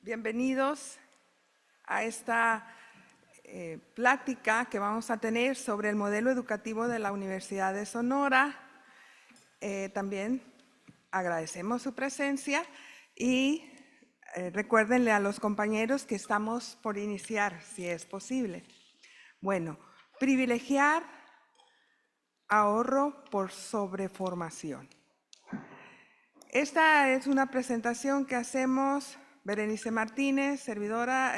Bienvenidos a esta plática que vamos a tener sobre el modelo educativo de la Universidad de Sonora. También agradecemos su presencia y recuérdenle a los compañeros que estamos por iniciar, si es posible. Bueno, privilegiar ahorro por sobreformación. Esta es una presentación que hacemos Berenice Martínez, servidora,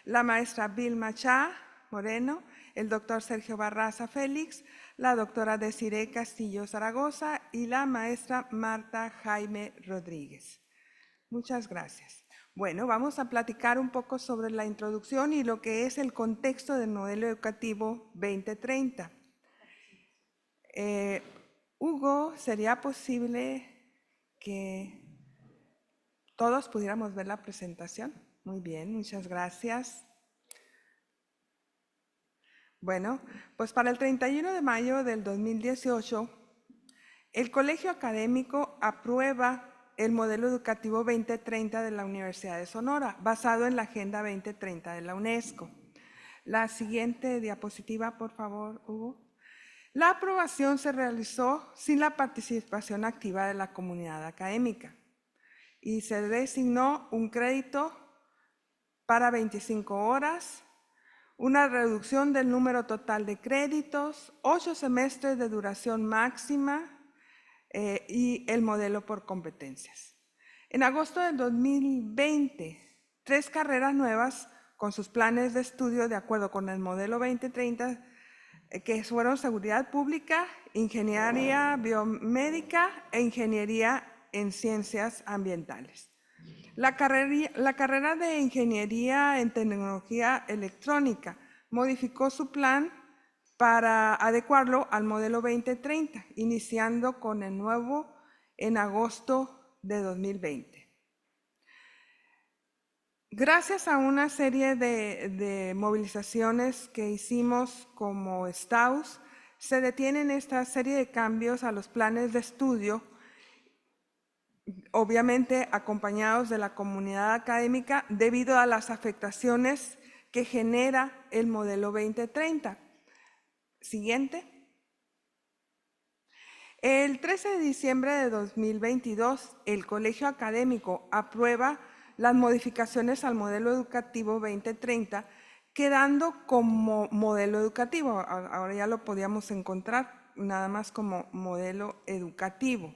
la maestra Vilma Chá Moreno, el doctor Sergio Barraza Félix, la doctora Desiree Castillo Zaragoza y la maestra Marta Jaime Rodríguez. Muchas gracias. Bueno, vamos a platicar un poco sobre la introducción y lo que es el contexto del modelo educativo 2030. Hugo, ¿sería posible que todos pudiéramos ver la presentación? Muy bien, muchas gracias. Bueno, pues para el 31 de mayo del 2018, el Colegio Académico aprueba el modelo educativo 2030 de la Universidad de Sonora, basado en la Agenda 2030 de la UNESCO. La siguiente diapositiva, por favor, Hugo. La aprobación se realizó sin la participación activa de la comunidad académica y se designó un crédito para 25 horas, una reducción del número total de créditos, 8 semestres de duración máxima y el modelo por competencias. En agosto del 2020, 3 carreras nuevas con sus planes de estudio de acuerdo con el modelo 2030 que fueron Seguridad Pública, Ingeniería Biomédica e Ingeniería en Ciencias Ambientales. La carrera de Ingeniería en Tecnología Electrónica modificó su plan para adecuarlo al modelo 2030, iniciando con el nuevo en agosto de 2020. Gracias a una serie de movilizaciones que hicimos como STAUS, se detienen esta serie de cambios a los planes de estudio, obviamente acompañados de la comunidad académica, debido a las afectaciones que genera el modelo 2030. Siguiente. El 13 de diciembre de 2022, el Colegio Académico aprueba las modificaciones al modelo educativo 2030, quedando como modelo educativo. Ahora ya lo podíamos encontrar nada más como modelo educativo.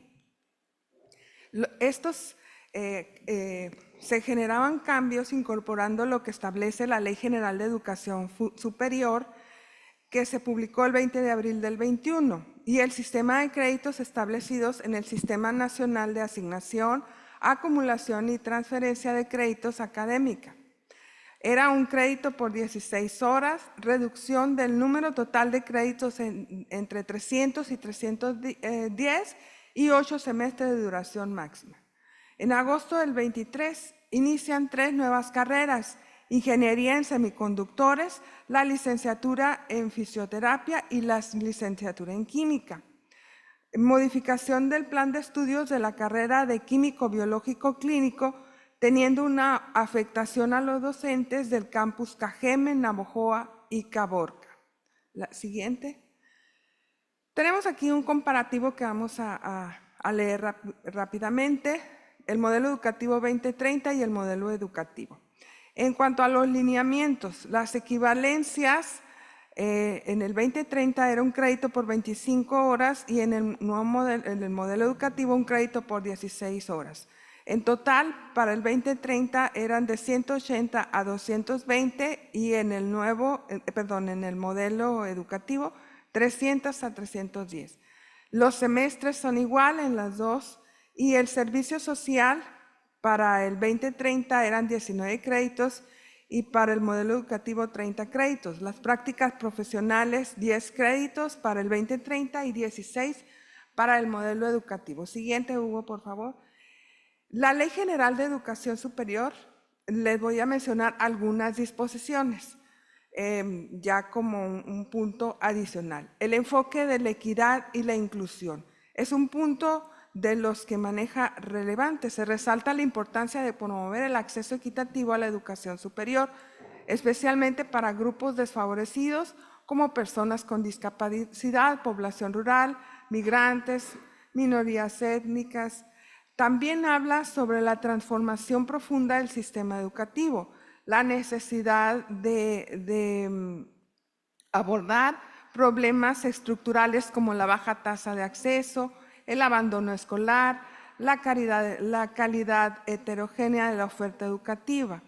Estos se generaban cambios incorporando lo que establece la Ley General de Educación Superior, que se publicó el 20 de abril del 21, y el sistema de créditos establecidos en el Sistema Nacional de Asignación, Acumulación y Transferencia de Créditos Académica. Era un crédito por 16 horas, reducción del número total de créditos entre 300 y 310 y 8 semestres de duración máxima. En agosto del 23 inician 3 nuevas carreras: Ingeniería en Semiconductores, la licenciatura en Fisioterapia y la licenciatura en Química. Modificación del plan de estudios de la carrera de Químico Biológico Clínico, teniendo una afectación a los docentes del campus Cajeme, Navojoa y Caborca. La siguiente. Tenemos aquí un comparativo que vamos a leer rápidamente: el modelo educativo 2030 y el modelo educativo. En cuanto a los lineamientos, las equivalencias en el 2030 era un crédito por 25 horas y en el nuevo modelo educativo un crédito por 16 horas. En total, para el 2030 eran de 180 a 220 y en el en el modelo educativo 300 a 310. Los semestres son igual en las dos y el servicio social para el 2030 eran 19 créditos y para el modelo educativo 30 créditos. Las prácticas profesionales 10 créditos para el 2030 y 16 para el modelo educativo. Siguiente, Hugo, por favor. La Ley General de Educación Superior, les voy a mencionar algunas disposiciones, ya como un punto adicional. El enfoque de la equidad y la inclusión. Es un punto de los que maneja relevantes. Se resalta la importancia de promover el acceso equitativo a la educación superior, especialmente para grupos desfavorecidos como personas con discapacidad, población rural, migrantes, minorías étnicas. También habla sobre la transformación profunda del sistema educativo, la necesidad de abordar problemas estructurales como la baja tasa de acceso, el abandono escolar, la calidad heterogénea de la oferta educativa.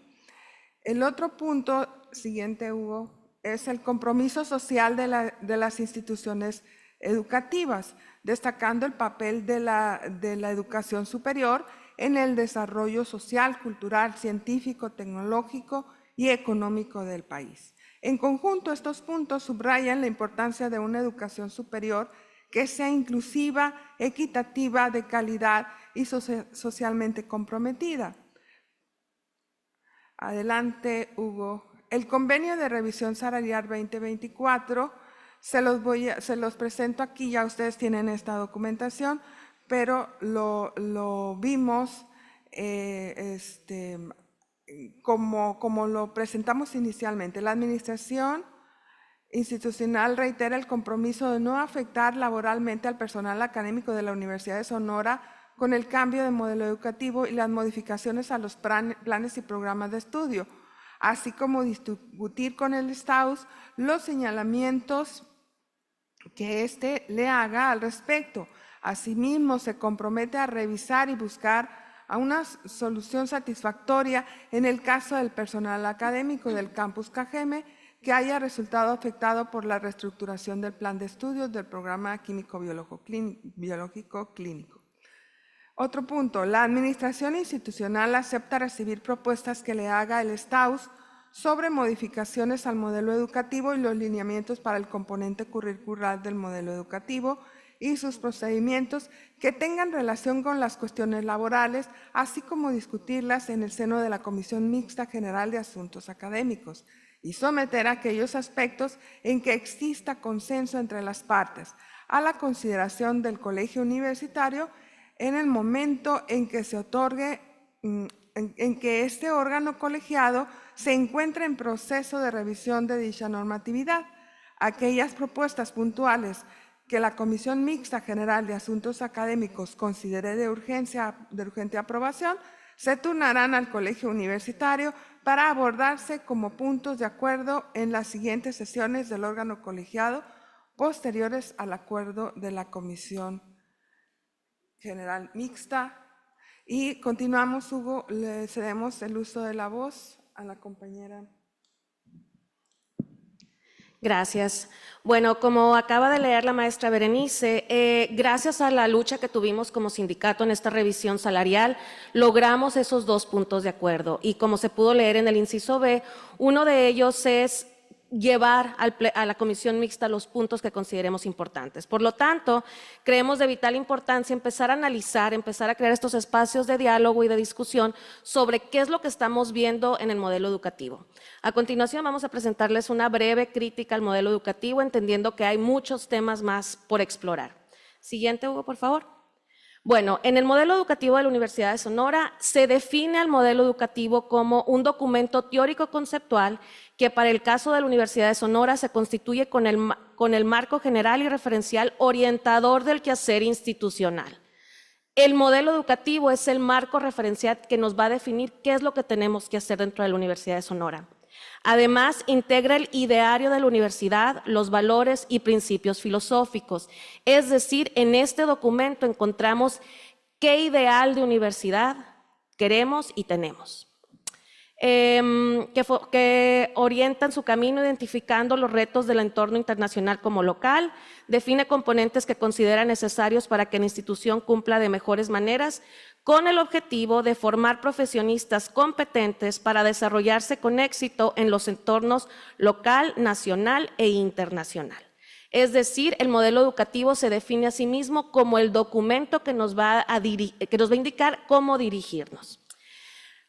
El otro punto, siguiente Hugo, es el compromiso social de las instituciones educativas, destacando el papel de la educación superior en el desarrollo social, cultural, científico, tecnológico y económico del país. En conjunto, estos puntos subrayan la importancia de una educación superior que sea inclusiva, equitativa, de calidad y socialmente comprometida. Adelante, Hugo. El convenio de revisión salarial 2024 se los presento aquí, ya ustedes tienen esta documentación, pero lo vimos como lo presentamos inicialmente. La administración institucional reitera el compromiso de no afectar laboralmente al personal académico de la Universidad de Sonora con el cambio de modelo educativo y las modificaciones a los planes y programas de estudio, así como discutir con el STAUS los señalamientos que éste le haga al respecto. Asimismo, se compromete a revisar y buscar una solución satisfactoria en el caso del personal académico del campus Cajeme que haya resultado afectado por la reestructuración del plan de estudios del programa químico-biológico clínico. Otro punto, la administración institucional acepta recibir propuestas que le haga el STAUS sobre modificaciones al modelo educativo y los lineamientos para el componente curricular del modelo educativo y sus procedimientos que tengan relación con las cuestiones laborales, así como discutirlas en el seno de la Comisión Mixta General de Asuntos Académicos y someter aquellos aspectos en que exista consenso entre las partes a la consideración del colegio universitario en el momento en que se otorgue, en que este órgano colegiado se encuentre en proceso de revisión de dicha normatividad. Aquellas propuestas puntuales que la Comisión Mixta General de Asuntos Académicos considere de urgente aprobación, se turnarán al colegio universitario para abordarse como puntos de acuerdo en las siguientes sesiones del órgano colegiado posteriores al acuerdo de la Comisión General Mixta. Y continuamos, Hugo, le cedemos el uso de la voz a la compañera. Gracias. Bueno, como acaba de leer la maestra Berenice, gracias a la lucha que tuvimos como sindicato en esta revisión salarial, logramos esos 2 puntos de acuerdo. Y como se pudo leer en el inciso B, uno de ellos es llevar a la comisión mixta los puntos que consideremos importantes. Por lo tanto, creemos de vital importancia empezar a analizar, empezar a crear estos espacios de diálogo y de discusión sobre qué es lo que estamos viendo en el modelo educativo. A continuación vamos a presentarles una breve crítica al modelo educativo, entendiendo que hay muchos temas más por explorar. Siguiente, Hugo, por favor. Bueno, en el modelo educativo de la Universidad de Sonora se define al modelo educativo como un documento teórico-conceptual que para el caso de la Universidad de Sonora se constituye con el marco general y referencial orientador del quehacer institucional. El modelo educativo es el marco referencial que nos va a definir qué es lo que tenemos que hacer dentro de la Universidad de Sonora. Además, integra el ideario de la universidad, los valores y principios filosóficos. Es decir, en este documento encontramos qué ideal de universidad queremos y tenemos. Que orientan su camino identificando los retos del entorno internacional como local, define componentes que considera necesarios para que la institución cumpla de mejores maneras, con el objetivo de formar profesionistas competentes para desarrollarse con éxito en los entornos local, nacional e internacional. Es decir, el modelo educativo se define a sí mismo como el documento que nos va a indicar cómo dirigirnos.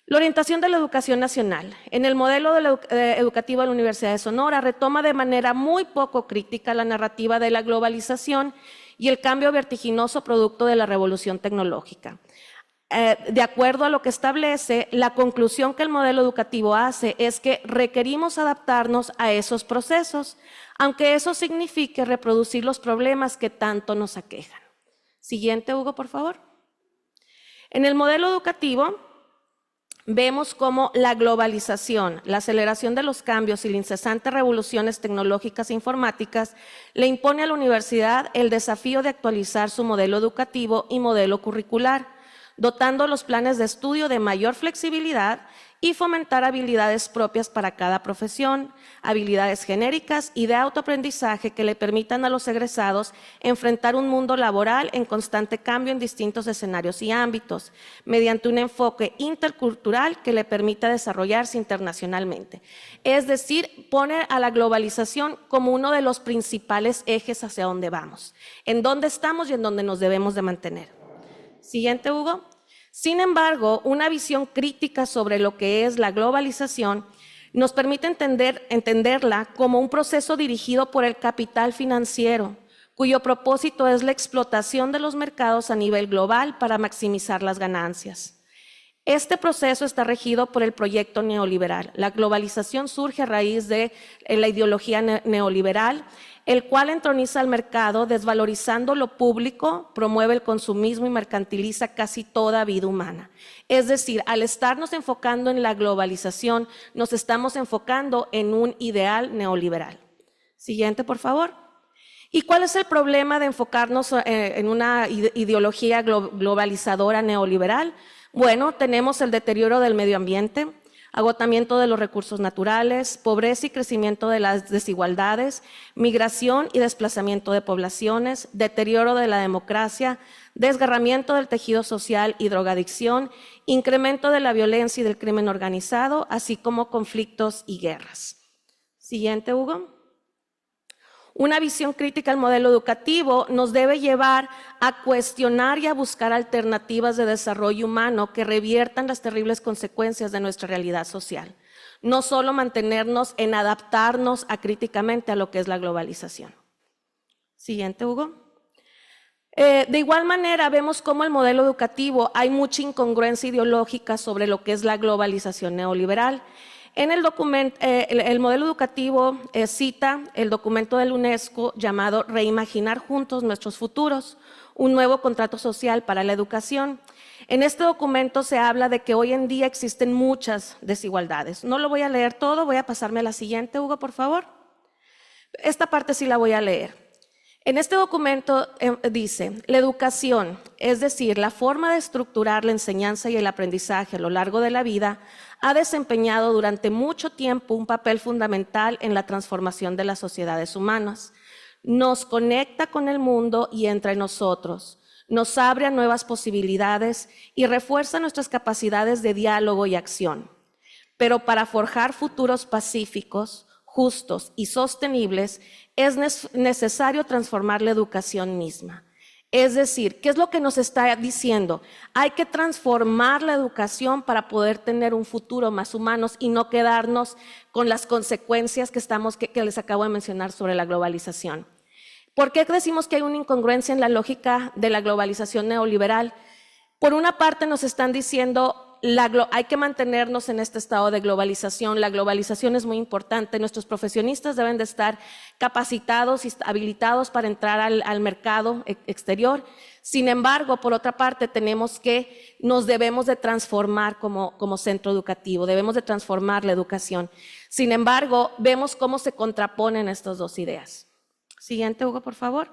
La orientación de la educación nacional. En el modelo educativo de la Universidad de Sonora retoma de manera muy poco crítica la narrativa de la globalización y el cambio vertiginoso producto de la revolución tecnológica. De acuerdo a lo que establece, la conclusión que el modelo educativo hace es que requerimos adaptarnos a esos procesos, aunque eso signifique reproducir los problemas que tanto nos aquejan. Siguiente, Hugo, por favor. En el modelo educativo vemos cómo la globalización, la aceleración de los cambios y las incesantes revoluciones tecnológicas e informáticas le impone a la universidad el desafío de actualizar su modelo educativo y modelo curricular, dotando los planes de estudio de mayor flexibilidad y fomentar habilidades propias para cada profesión, habilidades genéricas y de autoaprendizaje que le permitan a los egresados enfrentar un mundo laboral en constante cambio en distintos escenarios y ámbitos, mediante un enfoque intercultural que le permita desarrollarse internacionalmente. Es decir, pone a la globalización como uno de los principales ejes hacia donde vamos, en dónde estamos y en dónde nos debemos de mantener. Siguiente, Hugo. Sin embargo, una visión crítica sobre lo que es la globalización nos permite entenderla como un proceso dirigido por el capital financiero, cuyo propósito es la explotación de los mercados a nivel global para maximizar las ganancias. Este proceso está regido por el proyecto neoliberal. La globalización surge a raíz de la ideología neoliberal, el cual entroniza al mercado desvalorizando lo público, promueve el consumismo y mercantiliza casi toda vida humana. Es decir, al estarnos enfocando en la globalización, nos estamos enfocando en un ideal neoliberal. Siguiente, por favor. ¿Y cuál es el problema de enfocarnos en una ideología globalizadora neoliberal? Bueno, tenemos el deterioro del medio ambiente, agotamiento de los recursos naturales, pobreza y crecimiento de las desigualdades, migración y desplazamiento de poblaciones, deterioro de la democracia, desgarramiento del tejido social y drogadicción, incremento de la violencia y del crimen organizado, así como conflictos y guerras. Siguiente, Hugo. Una visión crítica al modelo educativo nos debe llevar a cuestionar y a buscar alternativas de desarrollo humano que reviertan las terribles consecuencias de nuestra realidad social. No solo mantenernos en adaptarnos críticamente a lo que es la globalización. Siguiente, Hugo. De igual manera, vemos cómo el modelo educativo hay mucha incongruencia ideológica sobre lo que es la globalización neoliberal. En el documento, el modelo educativo cita el documento de la UNESCO llamado Reimaginar juntos nuestros futuros, un nuevo contrato social para la educación. En este documento se habla de que hoy en día existen muchas desigualdades. No lo voy a leer todo, voy a pasarme a la siguiente, Hugo, por favor. Esta parte sí la voy a leer. En este documento dice, la educación, es decir, la forma de estructurar la enseñanza y el aprendizaje a lo largo de la vida, ha desempeñado durante mucho tiempo un papel fundamental en la transformación de las sociedades humanas. Nos conecta con el mundo y entre nosotros, nos abre a nuevas posibilidades y refuerza nuestras capacidades de diálogo y acción. Pero para forjar futuros pacíficos, justos y sostenibles, es necesario transformar la educación misma. Es decir, ¿qué es lo que nos está diciendo? Hay que transformar la educación para poder tener un futuro más humano y no quedarnos con las consecuencias que les acabo de mencionar sobre la globalización. ¿Por qué decimos que hay una incongruencia en la lógica de la globalización neoliberal? Por una parte nos están diciendo hay que mantenernos en este estado de globalización. La globalización es muy importante. Nuestros profesionistas deben de estar capacitados y habilitados para entrar al mercado exterior. Sin embargo, por otra parte, nos debemos de transformar como centro educativo, debemos de transformar la educación. Sin embargo, vemos cómo se contraponen estas dos ideas. Siguiente, Hugo, por favor.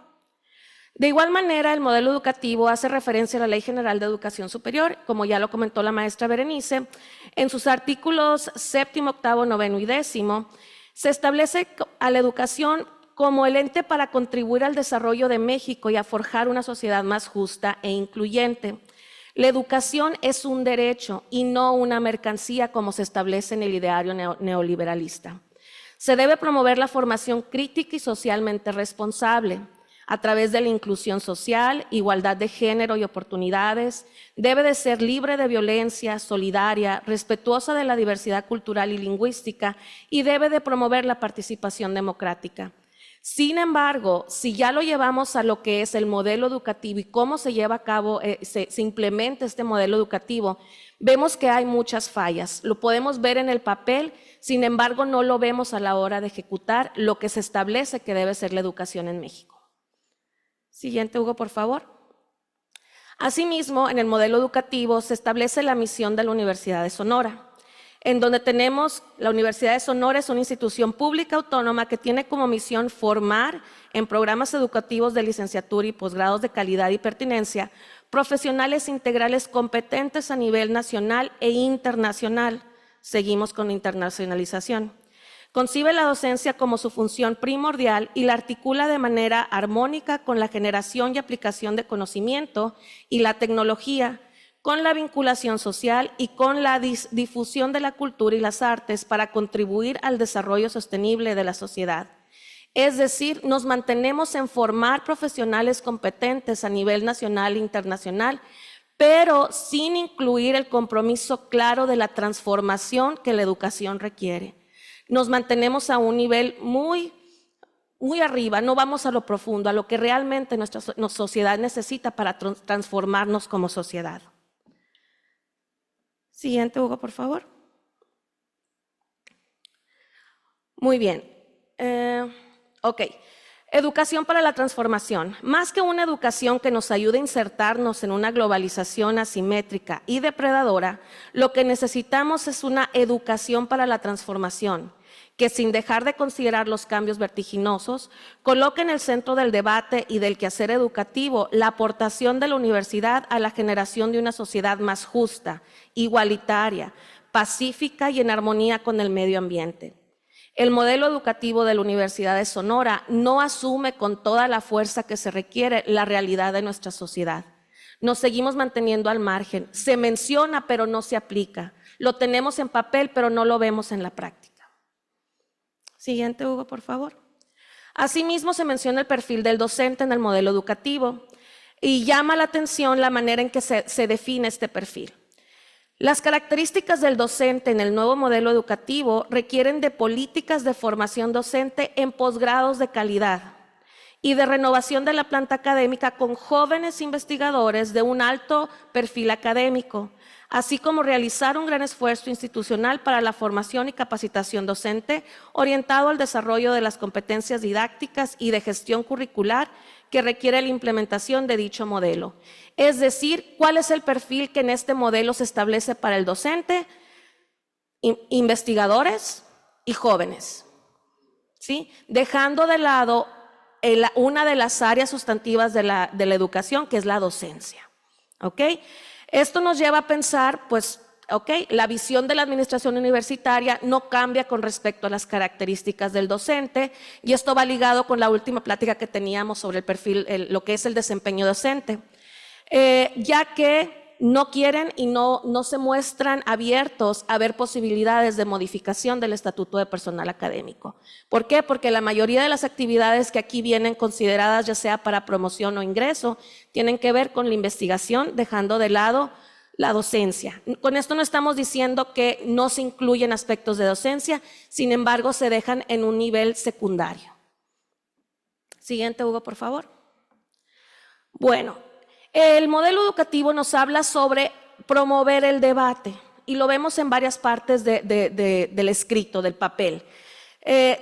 De igual manera, el modelo educativo hace referencia a la Ley General de Educación Superior, como ya lo comentó la maestra Berenice. En sus artículos 7º, 8º, 9º y 10º, se establece a la educación como el ente para contribuir al desarrollo de México y a forjar una sociedad más justa e incluyente. La educación es un derecho y no una mercancía como se establece en el ideario neoliberalista. Se debe promover la formación crítica y socialmente responsable a través de la inclusión social, igualdad de género y oportunidades, debe de ser libre de violencia, solidaria, respetuosa de la diversidad cultural y lingüística y debe de promover la participación democrática. Sin embargo, si ya lo llevamos a lo que es el modelo educativo y cómo se lleva a cabo, se implementa este modelo educativo, vemos que hay muchas fallas. Lo podemos ver en el papel, sin embargo, no lo vemos a la hora de ejecutar lo que se establece que debe ser la educación en México. Siguiente, Hugo, por favor. Asimismo, en el modelo educativo se establece la misión de la Universidad de Sonora, en donde tenemos la Universidad de Sonora es una institución pública autónoma que tiene como misión formar en programas educativos de licenciatura y posgrados de calidad y pertinencia profesionales integrales competentes a nivel nacional e internacional. Seguimos con la internacionalización. Concibe la docencia como su función primordial y la articula de manera armónica con la generación y aplicación de conocimiento y la tecnología, con la vinculación social y con la difusión de la cultura y las artes para contribuir al desarrollo sostenible de la sociedad. Es decir, nos mantenemos en formar profesionales competentes a nivel nacional e internacional, pero sin incluir el compromiso claro de la transformación que la educación requiere. Nos mantenemos a un nivel muy arriba, no vamos a lo profundo, a lo que realmente nuestra sociedad necesita para transformarnos como sociedad. Siguiente, Hugo, por favor. Muy bien. Ok. Educación para la transformación. Más que una educación que nos ayude a insertarnos en una globalización asimétrica y depredadora, lo que necesitamos es una educación para la transformación, que sin dejar de considerar los cambios vertiginosos, coloque en el centro del debate y del quehacer educativo la aportación de la universidad a la generación de una sociedad más justa, igualitaria, pacífica y en armonía con el medio ambiente. El modelo educativo de la Universidad de Sonora no asume con toda la fuerza que se requiere la realidad de nuestra sociedad. Nos seguimos manteniendo al margen. Se menciona, pero no se aplica. Lo tenemos en papel, pero no lo vemos en la práctica. Siguiente, Hugo, por favor. Asimismo, se menciona el perfil del docente en el modelo educativo y llama la atención la manera en que se define este perfil. Las características del docente en el nuevo modelo educativo requieren de políticas de formación docente en posgrados de calidad y de renovación de la planta académica con jóvenes investigadores de un alto perfil académico, así como realizar un gran esfuerzo institucional para la formación y capacitación docente orientado al desarrollo de las competencias didácticas y de gestión curricular que requiere la implementación de dicho modelo. Es decir, ¿cuál es el perfil que en este modelo se establece para el docente? Investigadores y jóvenes, ¿sí? Dejando de lado una de las áreas sustantivas de la educación, que es la docencia, ¿ok? Esto nos lleva a pensar, pues, la visión de la administración universitaria no cambia con respecto a las características del docente, y esto va ligado con la última plática que teníamos sobre el perfil, lo que es el desempeño docente, ya que no quieren y no se muestran abiertos a ver posibilidades de modificación del estatuto de personal académico. ¿Por qué? Porque la mayoría de las actividades que aquí vienen consideradas, ya sea para promoción o ingreso, tienen que ver con la investigación, dejando de lado la docencia. Con esto no estamos diciendo que no se incluyen aspectos de docencia, sin embargo, se dejan en un nivel secundario. Siguiente, Hugo, por favor. Bueno, el modelo educativo nos habla sobre promover el debate y lo vemos en varias partes del escrito, del papel.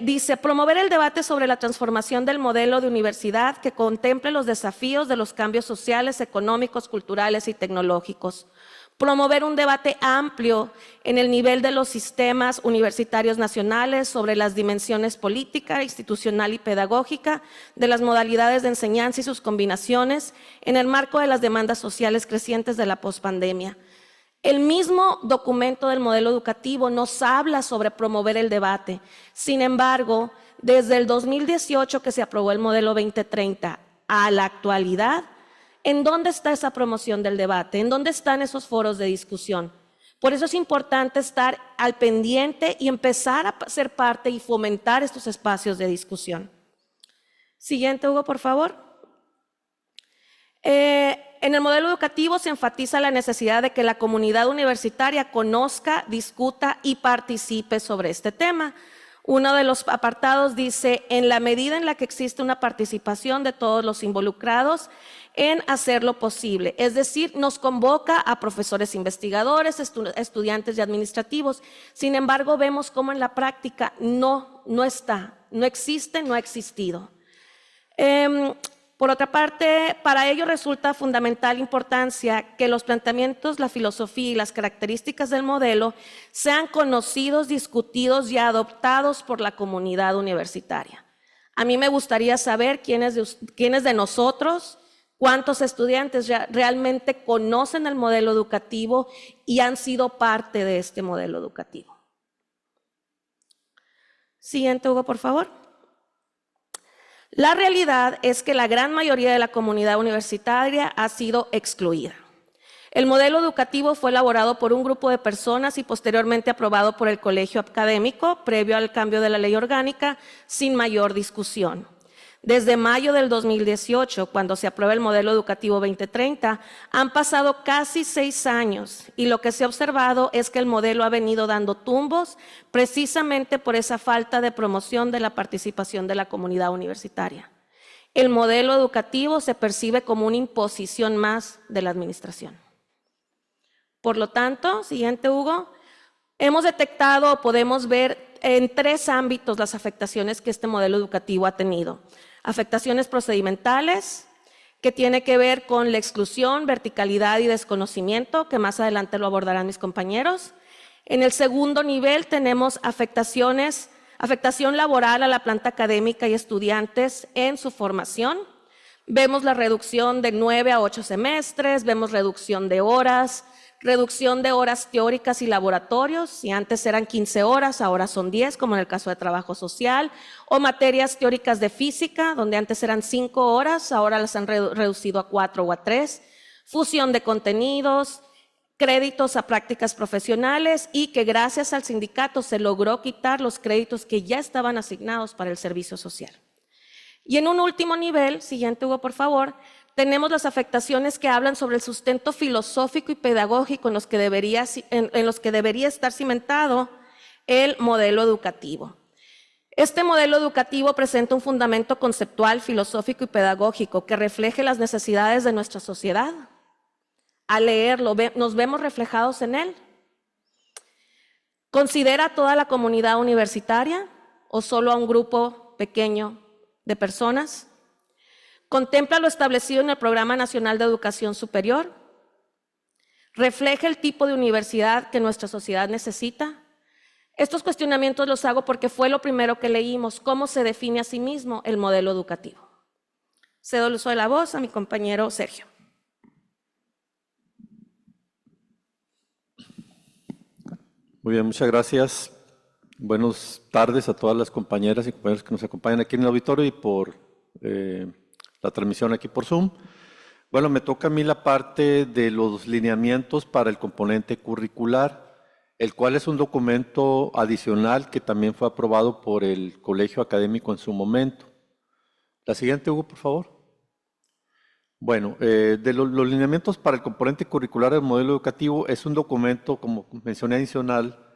Dice, promover el debate sobre la transformación del modelo de universidad que contemple los desafíos de los cambios sociales, económicos, culturales y tecnológicos. Promover un debate amplio en el nivel de los sistemas universitarios nacionales sobre las dimensiones política, institucional y pedagógica de las modalidades de enseñanza y sus combinaciones en el marco de las demandas sociales crecientes de la pospandemia. El mismo documento del modelo educativo nos habla sobre promover el debate. Sin embargo, desde el 2018 que se aprobó el modelo 2030 a la actualidad, ¿en dónde está esa promoción del debate? ¿En dónde están esos foros de discusión? Por eso es importante estar al pendiente y empezar a ser parte y fomentar estos espacios de discusión. Siguiente, Hugo, por favor. En el modelo educativo se enfatiza la necesidad de que la comunidad universitaria conozca, discuta y participe sobre este tema. Uno de los apartados dice, en la medida en la que existe una participación de todos los involucrados en hacerlo posible. Es decir, nos convoca a profesores investigadores, estudiantes y administrativos. Sin embargo, vemos cómo en la práctica no está, no existe, no ha existido. Por otra parte, para ello resulta fundamental importancia que los planteamientos, la filosofía y las características del modelo sean conocidos, discutidos y adoptados por la comunidad universitaria. A mí me gustaría saber quiénes de nosotros, cuántos estudiantes realmente conocen el modelo educativo y han sido parte de este modelo educativo. Siguiente, Hugo, por favor. La realidad es que la gran mayoría de la comunidad universitaria ha sido excluida. El modelo educativo fue elaborado por un grupo de personas y posteriormente aprobado por el colegio académico, previo al cambio de la ley orgánica, sin mayor discusión. Desde mayo del 2018, cuando se aprueba el modelo educativo 2030, han pasado casi 6 años y lo que se ha observado es que el modelo ha venido dando tumbos precisamente por esa falta de promoción de la participación de la comunidad universitaria. El modelo educativo se percibe como una imposición más de la administración. Por lo tanto, siguiente, Hugo, hemos detectado o podemos ver en 3 ámbitos las afectaciones que este modelo educativo ha tenido. Afectaciones procedimentales, que tiene que ver con la exclusión, verticalidad y desconocimiento, que más adelante lo abordarán mis compañeros. En el segundo nivel tenemos afectación laboral a la planta académica y estudiantes en su formación. Vemos la reducción de 9 a 8 semestres, vemos reducción de horas teóricas y laboratorios, si antes eran 15 horas, ahora son 10, como en el caso de trabajo social, o materias teóricas de física, donde antes eran 5 horas, ahora las han reducido a 4 o a 3, fusión de contenidos, créditos a prácticas profesionales y que gracias al sindicato se logró quitar los créditos que ya estaban asignados para el servicio social. Y en un último nivel, siguiente, Hugo, por favor, tenemos las afectaciones que hablan sobre el sustento filosófico y pedagógico en los que debería estar cimentado el modelo educativo. Este modelo educativo presenta un fundamento conceptual, filosófico y pedagógico que refleje las necesidades de nuestra sociedad. Al leerlo, ¿nos vemos reflejados en él? ¿Considera a toda la comunidad universitaria o solo a un grupo pequeño de personas? ¿Contempla lo establecido en el Programa Nacional de Educación Superior? ¿Refleja el tipo de universidad que nuestra sociedad necesita? Estos cuestionamientos los hago porque fue lo primero que leímos, cómo se define a sí mismo el modelo educativo. Cedo el uso de la voz a mi compañero Sergio. Muy bien, muchas gracias. Buenas tardes a todas las compañeras y compañeros que nos acompañan aquí en el auditorio y por la transmisión aquí por Zoom. Bueno, me toca a mí la parte de los lineamientos para el componente curricular, el cual es un documento adicional que también fue aprobado por el colegio académico en su momento. La siguiente, Hugo, por favor. Bueno, de los lineamientos para el componente curricular del modelo educativo es un documento, como mencioné, adicional,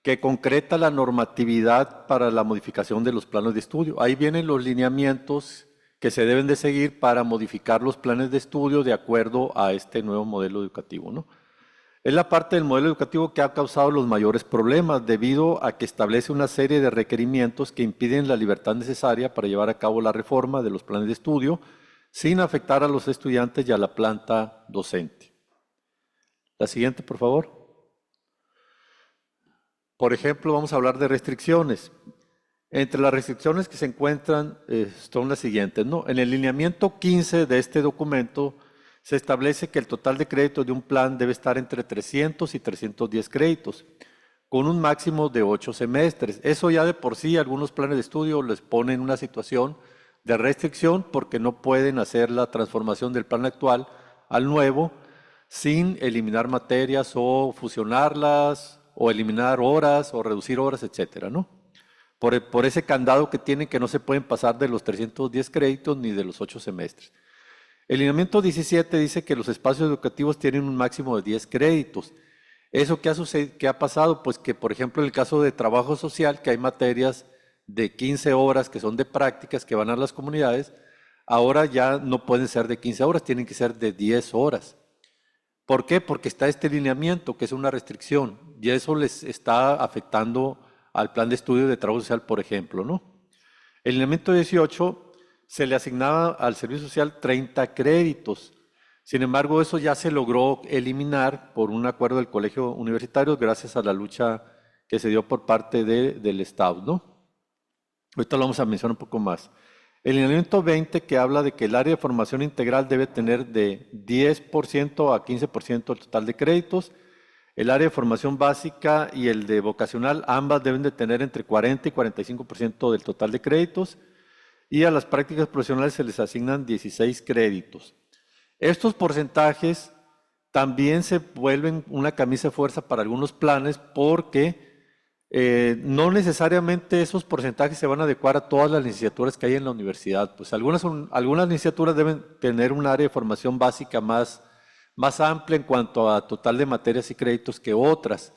que concreta la normatividad para la modificación de los planes de estudio. Ahí vienen los lineamientos que se deben de seguir para modificar los planes de estudio de acuerdo a este nuevo modelo educativo, ¿no? Es la parte del modelo educativo que ha causado los mayores problemas debido a que establece una serie de requerimientos que impiden la libertad necesaria para llevar a cabo la reforma de los planes de estudio sin afectar a los estudiantes y a la planta docente. La siguiente, por favor. Por ejemplo, vamos a hablar de restricciones. Entre las restricciones que se encuentran son las siguientes, ¿no? En el lineamiento 15 de este documento se establece que el total de créditos de un plan debe estar entre 300 y 310 créditos, con un máximo de 8 semestres. Eso ya de por sí algunos planes de estudio les ponen en una situación de restricción porque no pueden hacer la transformación del plan actual al nuevo sin eliminar materias o fusionarlas o eliminar horas o reducir horas, etcétera, ¿no? Por ese candado que tienen que no se pueden pasar de los 310 créditos ni de los 8 semestres. El lineamiento 17 dice que los espacios educativos tienen un máximo de 10 créditos. ¿Eso qué ha pasado? Pues que, por ejemplo, en el caso de trabajo social, que hay materias de 15 horas que son de prácticas que van a las comunidades, ahora ya no pueden ser de 15 horas, tienen que ser de 10 horas. ¿Por qué? Porque está este lineamiento, que es una restricción, y eso les está afectando al plan de estudio de trabajo social, por ejemplo, ¿no? El lineamiento 18 se le asignaba al servicio social 30 créditos. Sin embargo, eso ya se logró eliminar por un acuerdo del colegio universitario gracias a la lucha que se dio por parte del Estado, ¿no? Ahorita lo vamos a mencionar un poco más. El lineamiento 20 que habla de que el área de formación integral debe tener de 10% a 15% del total de créditos. El área de formación básica y el de vocacional, ambas deben de tener entre 40 y 45% del total de créditos. Y a las prácticas profesionales se les asignan 16 créditos. Estos porcentajes también se vuelven una camisa de fuerza para algunos planes porque no necesariamente esos porcentajes se van a adecuar a todas las licenciaturas que hay en la universidad. Pues algunas licenciaturas deben tener un área de formación básica más amplia en cuanto a total de materias y créditos que otras.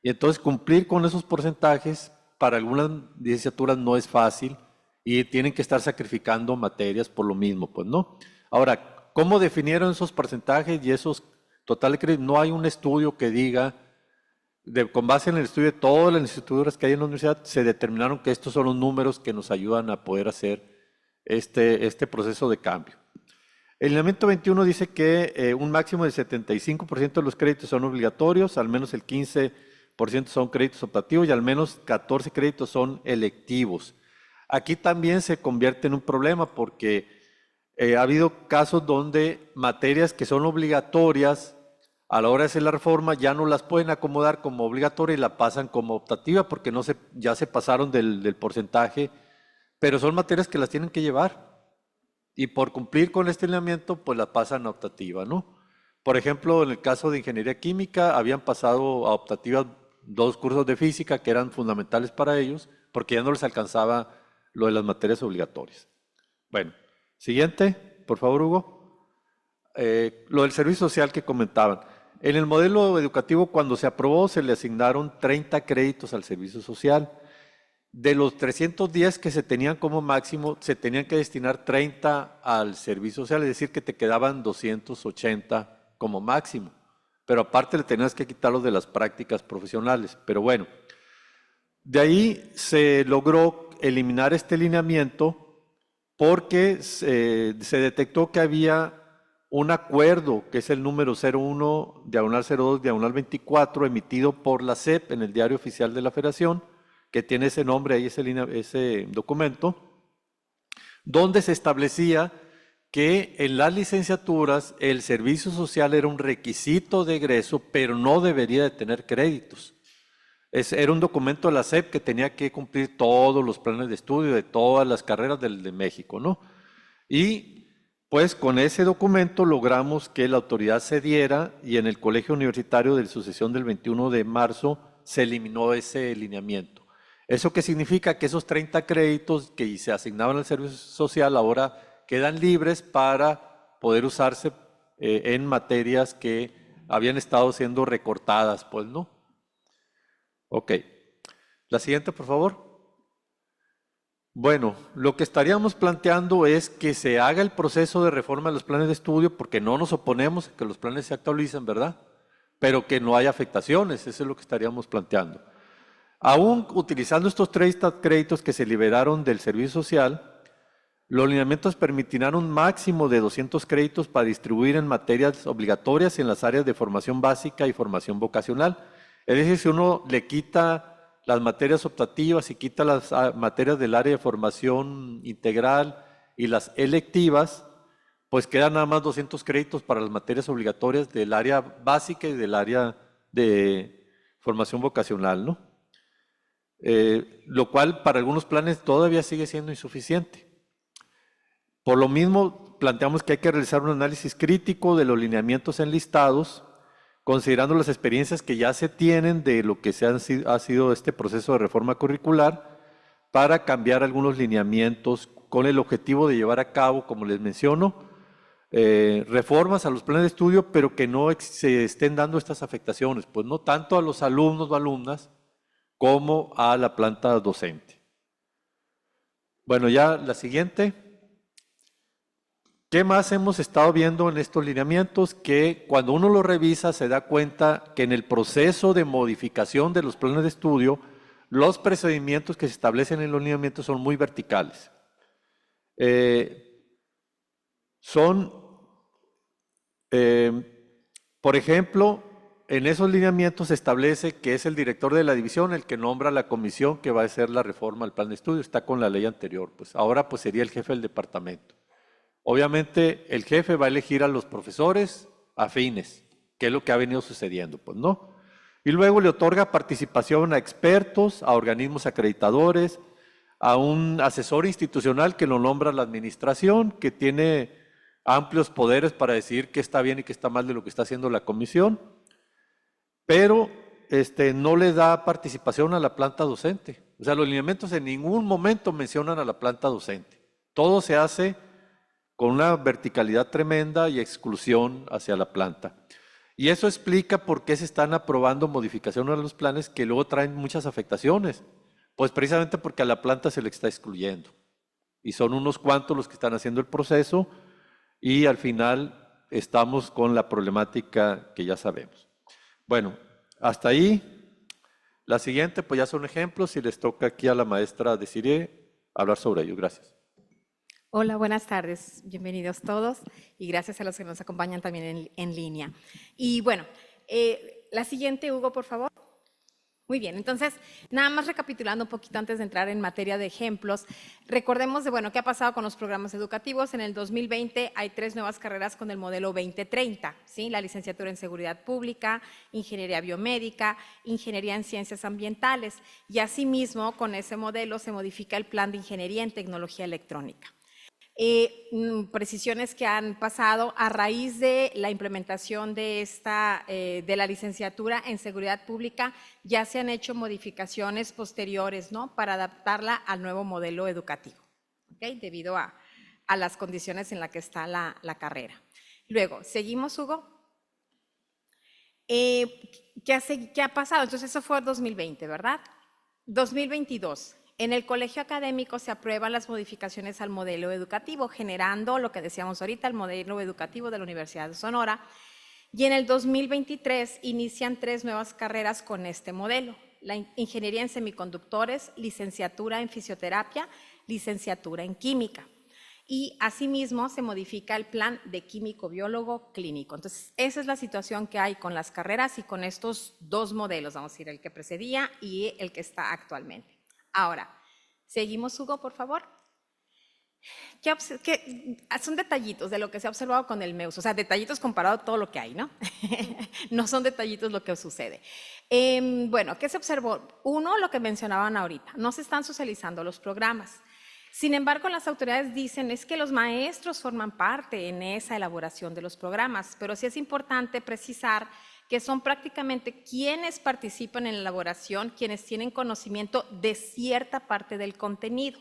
Y entonces cumplir con esos porcentajes para algunas licenciaturas no es fácil y tienen que estar sacrificando materias por lo mismo, pues no. Ahora, ¿cómo definieron esos porcentajes y esos total de créditos? No hay un estudio que diga, con base en el estudio de todas las licenciaturas que hay en la universidad, se determinaron que estos son los números que nos ayudan a poder hacer este proceso de cambio. El lineamiento 21 dice que un máximo del 75% de los créditos son obligatorios, al menos el 15% son créditos optativos y al menos 14 créditos son electivos. Aquí también se convierte en un problema porque ha habido casos donde materias que son obligatorias a la hora de hacer la reforma ya no las pueden acomodar como obligatoria y la pasan como optativa porque ya se pasaron del porcentaje, pero son materias que las tienen que llevar y por cumplir con este lineamiento pues la pasan a optativa, ¿no? Por ejemplo, en el caso de ingeniería química habían pasado a optativa 2 cursos de física que eran fundamentales para ellos porque ya no les alcanzaba lo de las materias obligatorias. Bueno, siguiente, por favor, Hugo. Lo del servicio social que comentaban. En el modelo educativo, cuando se aprobó, se le asignaron 30 créditos al servicio social. De los 310 que se tenían como máximo, se tenían que destinar 30 al servicio social, es decir, que te quedaban 280 como máximo. Pero aparte le tenías que quitar los de las prácticas profesionales. Pero bueno, de ahí se logró eliminar este lineamiento porque se detectó que había un acuerdo, que es el número 01/02/24, emitido por la SEP en el Diario Oficial de la Federación, que tiene ese nombre ahí, ese documento, donde se establecía que en las licenciaturas el servicio social era un requisito de egreso, pero no debería de tener créditos. Era un documento de la SEP que tenía que cumplir todos los planes de estudio de todas las carreras de México, ¿no? Y pues con ese documento logramos que la autoridad cediera y en el Colegio Universitario de Sucesión del 21 de marzo se eliminó ese lineamiento. ¿Eso qué significa? Que esos 30 créditos que se asignaban al servicio social ahora quedan libres para poder usarse en materias que habían estado siendo recortadas, pues, ¿no? Ok. La siguiente, por favor. Bueno, lo que estaríamos planteando es que se haga el proceso de reforma de los planes de estudio, porque no nos oponemos a que los planes se actualicen, ¿verdad? Pero que no haya afectaciones, eso es lo que estaríamos planteando. Aún utilizando estos 30 créditos que se liberaron del servicio social, los lineamientos permitirán un máximo de 200 créditos para distribuir en materias obligatorias en las áreas de formación básica y formación vocacional. Es decir, si uno le quita las materias optativas y quita las materias del área de formación integral y las electivas, pues quedan nada más 200 créditos para las materias obligatorias del área básica y del área de formación vocacional, ¿no? Lo cual para algunos planes todavía sigue siendo insuficiente. Por lo mismo, planteamos que hay que realizar un análisis crítico de los lineamientos enlistados, considerando las experiencias que ya se tienen de lo que ha sido este proceso de reforma curricular, para cambiar algunos lineamientos con el objetivo de llevar a cabo, como les menciono, reformas a los planes de estudio, pero que no se estén dando estas afectaciones, pues no tanto a los alumnos o alumnas como a la planta docente. Bueno, ya la siguiente. ¿Qué más hemos estado viendo en estos lineamientos? Que cuando uno lo revisa se da cuenta que en el proceso de modificación de los planes de estudio, los procedimientos que se establecen en los lineamientos son muy verticales. Por ejemplo, en esos lineamientos se establece que es el director de la división el que nombra la comisión que va a hacer la reforma al plan de estudio. Está con la ley anterior. Pues ahora pues sería el jefe del departamento. Obviamente el jefe va a elegir a los profesores afines, que es lo que ha venido sucediendo, pues no. Y luego le otorga participación a expertos, a organismos acreditadores, a un asesor institucional que lo nombra la administración, que tiene amplios poderes para decir qué está bien y qué está mal de lo que está haciendo la comisión, pero no le da participación a la planta docente. O sea, los lineamientos en ningún momento mencionan a la planta docente. Todo se hace con una verticalidad tremenda y exclusión hacia la planta. Y eso explica por qué se están aprobando modificaciones a los planes que luego traen muchas afectaciones. Pues precisamente porque a la planta se le está excluyendo. Y son unos cuantos los que están haciendo el proceso y al final estamos con la problemática que ya sabemos. Bueno, hasta ahí. La siguiente, pues ya son ejemplos y les toca aquí a la maestra Desiree hablar sobre ello. Gracias. Hola, buenas tardes. Bienvenidos todos y gracias a los que nos acompañan también en línea. Y bueno, la siguiente, Hugo, por favor. Muy bien, entonces, nada más recapitulando un poquito antes de entrar en materia de ejemplos, recordemos de, bueno, qué ha pasado con los programas educativos. En el 2020 hay 3 nuevas carreras con el modelo 2030, ¿sí? La licenciatura en Seguridad Pública, Ingeniería Biomédica, Ingeniería en Ciencias Ambientales, y asimismo, con ese modelo se modifica el Plan de Ingeniería en Tecnología Electrónica. Precisiones que han pasado a raíz de la implementación de la licenciatura en Seguridad Pública, ya se han hecho modificaciones posteriores, ¿no? Para adaptarla al nuevo modelo educativo, ¿okay? Debido a las condiciones en las que está la carrera. Luego, ¿seguimos, Hugo? ¿Qué ha pasado? Entonces eso fue 2020, ¿verdad? 2022. En el colegio académico se aprueban las modificaciones al modelo educativo, generando lo que decíamos ahorita, el modelo educativo de la Universidad de Sonora. Y en el 2023 inician 3 nuevas carreras con este modelo: la Ingeniería en Semiconductores, Licenciatura en Fisioterapia, Licenciatura en Química. Y asimismo se modifica el plan de químico-biólogo clínico. Entonces, esa es la situación que hay con las carreras y con estos 2 modelos, vamos a decir, el que precedía y el que está actualmente. Ahora, seguimos, Hugo, por favor. Son detallitos de lo que se ha observado con el MEUS, o sea, detallitos comparado a todo lo que hay, ¿no? No son detallitos lo que sucede. Bueno, ¿qué se observó? Uno, lo que mencionaban ahorita, no se están socializando los programas. Sin embargo, las autoridades dicen es que los maestros forman parte en esa elaboración de los programas, pero sí es importante precisar que son prácticamente quienes participan en la elaboración, quienes tienen conocimiento de cierta parte del contenido,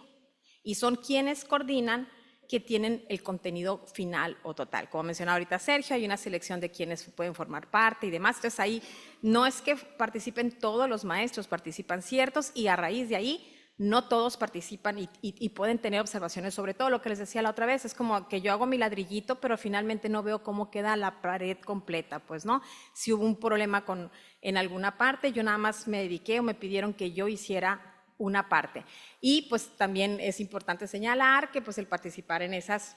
y son quienes coordinan que tienen el contenido final o total. Como mencionaba ahorita Sergio, hay una selección de quienes pueden formar parte y demás. Entonces ahí no es que participen todos los maestros, participan ciertos, y a raíz de ahí no todos participan y pueden tener observaciones sobre todo. Lo que les decía la otra vez, es como que yo hago mi ladrillito, pero finalmente no veo cómo queda la pared completa, pues, ¿no? Si hubo un problema en alguna parte, yo nada más me dediqué o me pidieron que yo hiciera una parte. Y pues también es importante señalar que pues el participar en esas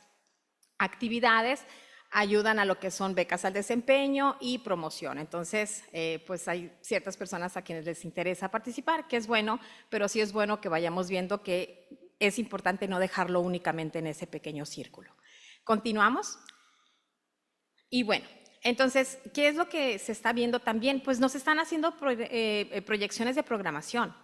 actividades ayudan a lo que son becas al desempeño y promoción. Entonces, pues hay ciertas personas a quienes les interesa participar, que es bueno, pero sí es bueno que vayamos viendo que es importante no dejarlo únicamente en ese pequeño círculo. ¿Continuamos? Y bueno, entonces, ¿qué es lo que se está viendo también? Pues nos están haciendo proyecciones de programación.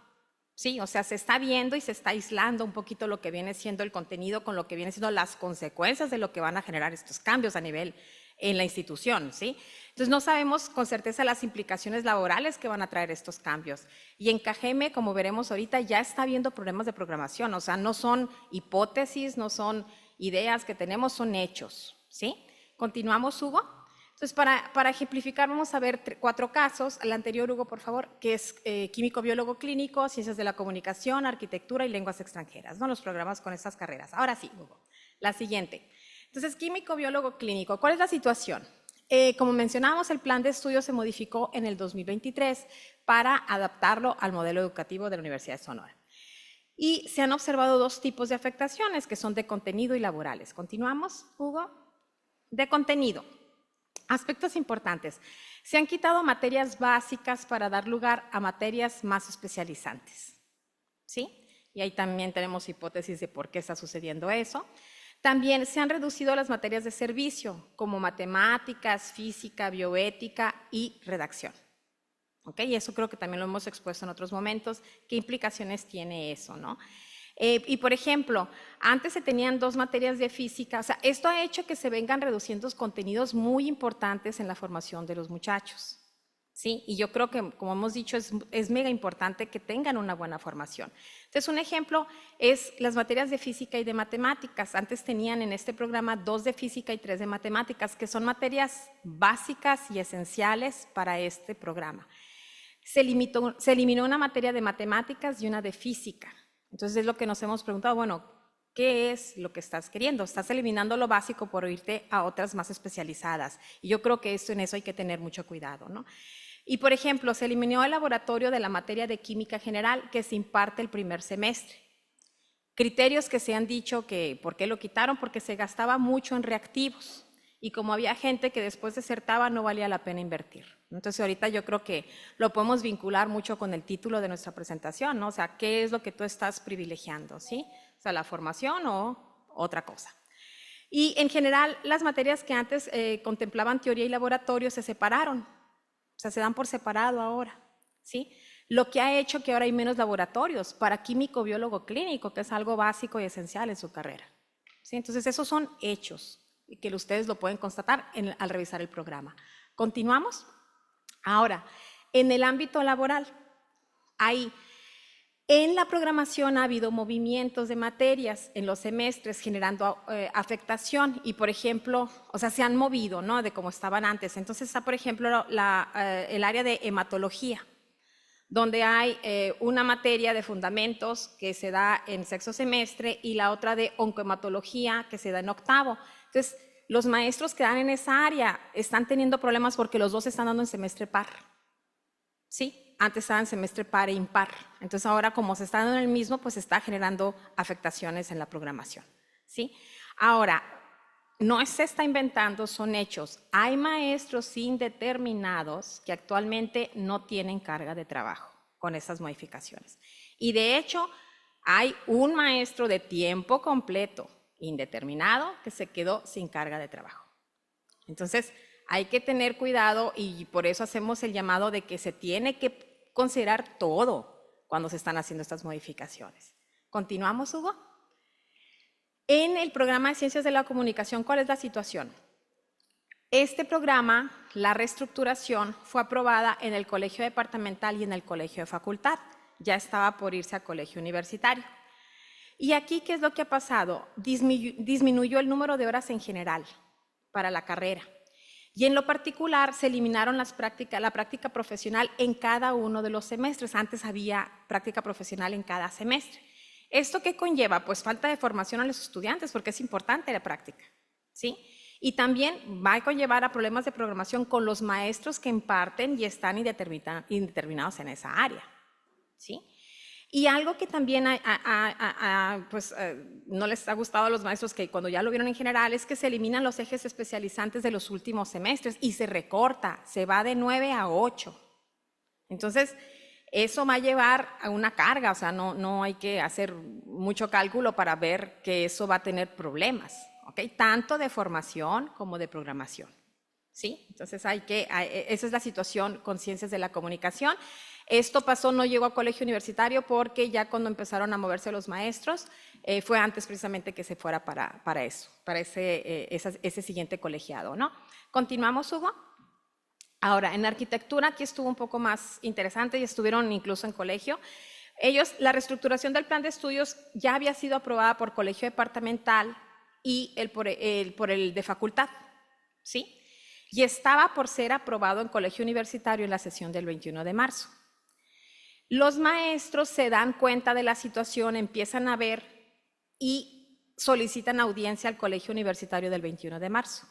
Sí, o sea, se está viendo y se está aislando un poquito lo que viene siendo el contenido con lo que viene siendo las consecuencias de lo que van a generar estos cambios a nivel en la institución, ¿sí? Entonces no sabemos con certeza las implicaciones laborales que van a traer estos cambios. Y en Cajeme, como veremos ahorita, ya está habiendo problemas de programación, o sea, no son hipótesis, no son ideas que tenemos, son hechos, ¿sí? Continuamos, Hugo. Entonces, para ejemplificar, vamos a ver 4 casos. El anterior, Hugo, por favor, que es químico, biólogo clínico, ciencias de la comunicación, arquitectura y lenguas extranjeras, ¿no? Los programas con estas carreras. Ahora sí, Hugo, la siguiente. Entonces, químico, biólogo clínico, ¿cuál es la situación? Como mencionamos, el plan de estudio se modificó en el 2023 para adaptarlo al modelo educativo de la Universidad de Sonora. Y se han observado 2 tipos de afectaciones, que son de contenido y laborales. Continuamos, Hugo. De contenido. Aspectos importantes. Se han quitado materias básicas para dar lugar a materias más especializantes. ¿Sí? Y ahí también tenemos hipótesis de por qué está sucediendo eso. También se han reducido las materias de servicio, como matemáticas, física, bioética y redacción. ¿Ok? Y eso creo que también lo hemos expuesto en otros momentos. ¿Qué implicaciones tiene eso, no? Y por ejemplo, antes se tenían 2 materias de física, o sea, esto ha hecho que se vengan reduciendo contenidos muy importantes en la formación de los muchachos, ¿sí? Y yo creo que, como hemos dicho, es mega importante que tengan una buena formación. Entonces, un ejemplo es las materias de física y de matemáticas. Antes tenían en este programa 2 de física y 3 de matemáticas, que son materias básicas y esenciales para este programa. Se eliminó una materia de matemáticas y una de física. Entonces es lo que nos hemos preguntado, bueno, ¿qué es lo que estás queriendo? Estás eliminando lo básico por irte a otras más especializadas. Y yo creo que en eso hay que tener mucho cuidado, ¿no? Y por ejemplo, se eliminó el laboratorio de la materia de química general que se imparte el primer semestre. Criterios que se han dicho que, ¿por qué lo quitaron? Porque se gastaba mucho en reactivos. Y como había gente que después desertaba, no valía la pena invertir. Entonces ahorita yo creo que lo podemos vincular mucho con el título de nuestra presentación, ¿no? O sea, ¿qué es lo que tú estás privilegiando? ¿Sí? O sea, la formación o otra cosa. Y en general, las materias que antes contemplaban teoría y laboratorio se separaron. O sea, se dan por separado ahora, ¿sí? Lo que ha hecho que ahora hay menos laboratorios para químico, biólogo clínico, que es algo básico y esencial en su carrera, ¿sí? Entonces, esos son hechos que ustedes lo pueden constatar al revisar el programa. ¿Continuamos? Ahora, en el ámbito laboral, en la programación ha habido movimientos de materias en los semestres generando afectación y, por ejemplo, o sea, se han movido, ¿no? De como estaban antes. Entonces está, por ejemplo, el área de hematología, donde hay una materia de fundamentos que se da en 6º semestre y la otra de oncohematología que se da en 8º. Entonces, los maestros que dan en esa área están teniendo problemas porque los 2 están dando en semestre par. ¿Sí? Antes estaban en semestre par e impar. Entonces, ahora como se está dando en el mismo, pues está generando afectaciones en la programación. ¿Sí? Ahora, no se está inventando, son hechos. Hay maestros indeterminados que actualmente no tienen carga de trabajo con esas modificaciones. Y de hecho, hay un maestro de tiempo completo indeterminado que se quedó sin carga de trabajo. Entonces, hay que tener cuidado y por eso hacemos el llamado de que se tiene que considerar todo cuando se están haciendo estas modificaciones. ¿Continuamos, Hugo? En el programa de Ciencias de la Comunicación, ¿cuál es la situación? Este programa, la reestructuración, fue aprobada en el colegio departamental y en el colegio de facultad. Ya estaba por irse a colegio universitario. Y aquí, ¿qué es lo que ha pasado? Disminuyó el número de horas en general para la carrera. Y en lo particular, se eliminaron la práctica profesional en cada uno de los semestres. Antes había práctica profesional en cada semestre. ¿Esto qué conlleva? Pues falta de formación a los estudiantes, porque es importante la práctica, ¿sí? Y también va a conllevar a problemas de programación con los maestros que imparten y están indeterminados en esa área, ¿sí? Y algo que también no les ha gustado a los maestros, que cuando ya lo vieron en general, es que se eliminan los ejes especializantes de los últimos semestres y se recorta, se va de 9 a 8. Entonces, eso va a llevar a una carga, o sea, no hay que hacer mucho cálculo para ver que eso va a tener problemas, ¿ok? Tanto de formación como de programación, ¿sí? Entonces, esa es la situación con Ciencias de la Comunicación. Esto pasó, no llegó a colegio universitario porque ya cuando empezaron a moverse los maestros, fue antes precisamente que se fuera para ese siguiente colegiado, ¿no? ¿Continuamos, Hugo? Ahora, en arquitectura, aquí estuvo un poco más interesante y estuvieron incluso en colegio. La reestructuración del plan de estudios ya había sido aprobada por colegio departamental y por el de facultad. ¿sí? Y estaba por ser aprobado en colegio universitario en la sesión del 21 de marzo. Los maestros se dan cuenta de la situación, empiezan a ver y solicitan audiencia al colegio universitario del 21 de marzo.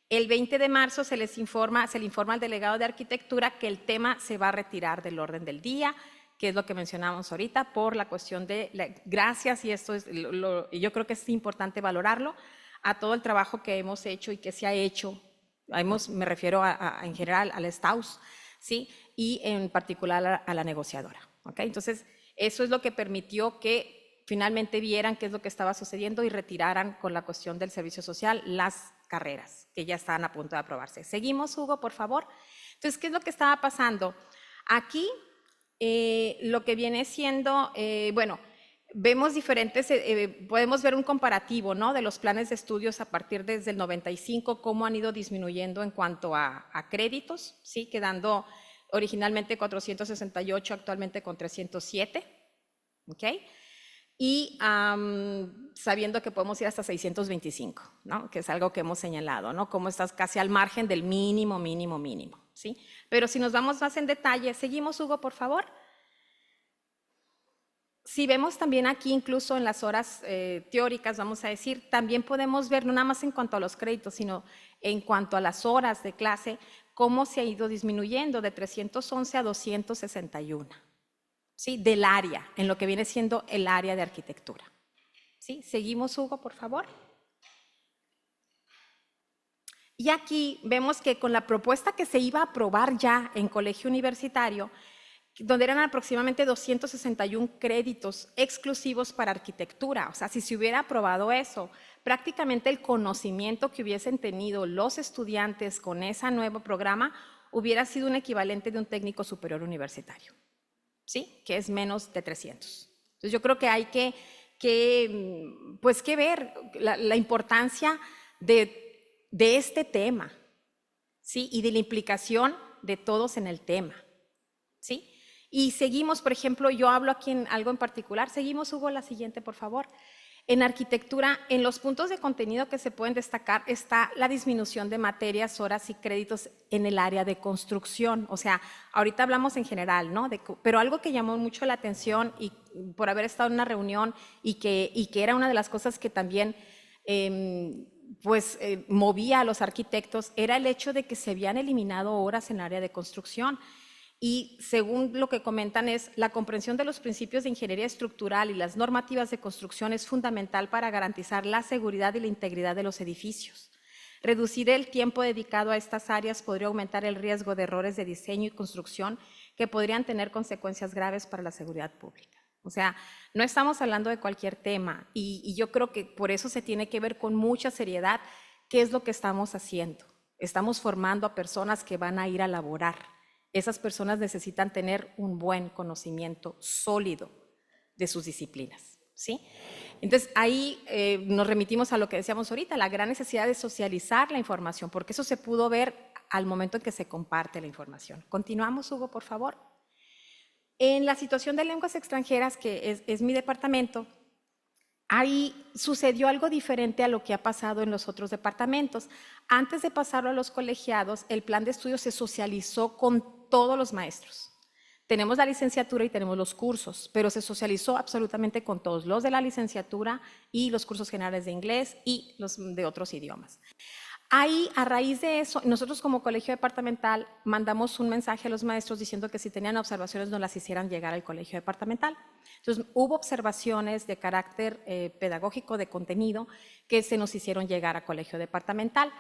El 20 de marzo se le informa al delegado de arquitectura que el tema se va a retirar del orden del día, que es lo que mencionamos ahorita, por la cuestión de gracias, y esto es yo creo que es importante valorarlo, a todo el trabajo que hemos hecho y que se ha hecho, me refiero en general al STAUS, ¿sí? Y en particular a la negociadora, ¿ok? Entonces, eso es lo que permitió que finalmente vieran qué es lo que estaba sucediendo y retiraran con la cuestión del servicio social las carreras que ya están a punto de aprobarse. Seguimos, Hugo, por favor. Entonces, ¿qué es lo que estaba pasando? Aquí, lo que viene siendo, bueno, vemos diferentes, podemos ver un comparativo, ¿no?, de los planes de estudios a partir desde el 95, cómo han ido disminuyendo en cuanto a créditos, ¿sí?, quedando originalmente 468, actualmente con 307, ¿ok? Y sabiendo que podemos ir hasta 625, ¿no?, que es algo que hemos señalado, ¿no?, cómo estás casi al margen del mínimo, mínimo, mínimo, ¿sí? Pero si nos vamos más en detalle, seguimos, Hugo, por favor. Si vemos también aquí, incluso en las horas teóricas, vamos a decir, también podemos ver, no nada más en cuanto a los créditos, sino en cuanto a las horas de clase, cómo se ha ido disminuyendo de 311 a 261, ¿sí?, del área, en lo que viene siendo el área de arquitectura. ¿Sí? Seguimos, Hugo, por favor. Y aquí vemos que con la propuesta que se iba a aprobar ya en colegio universitario, donde eran aproximadamente 261 créditos exclusivos para arquitectura. O sea, si se hubiera aprobado eso, prácticamente el conocimiento que hubiesen tenido los estudiantes con ese nuevo programa hubiera sido un equivalente de un técnico superior universitario, ¿sí?, que es menos de 300. Entonces, yo creo que hay que ver la importancia de este tema, ¿sí?, y de la implicación de todos en el tema, ¿sí? Y seguimos, por ejemplo, yo hablo aquí en algo en particular. Seguimos, Hugo, la siguiente, por favor. En arquitectura, en los puntos de contenido que se pueden destacar está la disminución de materias, horas y créditos en el área de construcción. O sea, ahorita hablamos en general, ¿no? Pero algo que llamó mucho la atención y por haber estado en una reunión y que era una de las cosas que también movía a los arquitectos era el hecho de que se habían eliminado horas en el área de construcción. Y según lo que comentan es, la comprensión de los principios de ingeniería estructural y las normativas de construcción es fundamental para garantizar la seguridad y la integridad de los edificios. Reducir el tiempo dedicado a estas áreas podría aumentar el riesgo de errores de diseño y construcción que podrían tener consecuencias graves para la seguridad pública. O sea, no estamos hablando de cualquier tema y yo creo que por eso se tiene que ver con mucha seriedad qué es lo que estamos haciendo. Estamos formando a personas que van a ir a laborar. Esas personas necesitan tener un buen conocimiento sólido de sus disciplinas, ¿sí? Entonces, ahí nos remitimos a lo que decíamos ahorita, la gran necesidad de socializar la información, porque eso se pudo ver al momento en que se comparte la información. Continuamos, Hugo, por favor. En la situación de lenguas extranjeras, que es mi departamento, ahí sucedió algo diferente a lo que ha pasado en los otros departamentos. Antes de pasarlo a los colegiados, el plan de estudio se socializó con todos los maestros. Tenemos la licenciatura y tenemos los cursos, pero se socializó absolutamente con todos, los de la licenciatura y los cursos generales de inglés y los de otros idiomas. Ahí, a raíz de eso, nosotros como colegio departamental mandamos un mensaje a los maestros diciendo que si tenían observaciones nos las hicieran llegar al colegio departamental. Entonces, hubo observaciones de carácter pedagógico, de contenido, que se nos hicieron llegar a colegio departamental.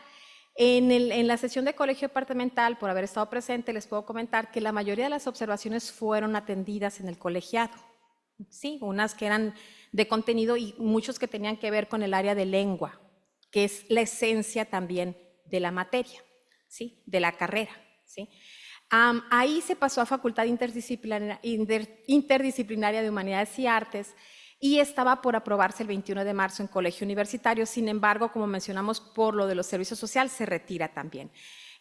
En la sesión de colegio departamental, por haber estado presente, les puedo comentar que la mayoría de las observaciones fueron atendidas en el colegiado. Sí, unas que eran de contenido y muchos que tenían que ver con el área de lengua, que es la esencia también de la materia, ¿sí?, de la carrera, ¿sí? Ahí se pasó a Facultad Interdisciplinaria de Humanidades y Artes y estaba por aprobarse el 21 de marzo en colegio universitario. Sin embargo, como mencionamos, por lo de los servicios sociales, se retira también.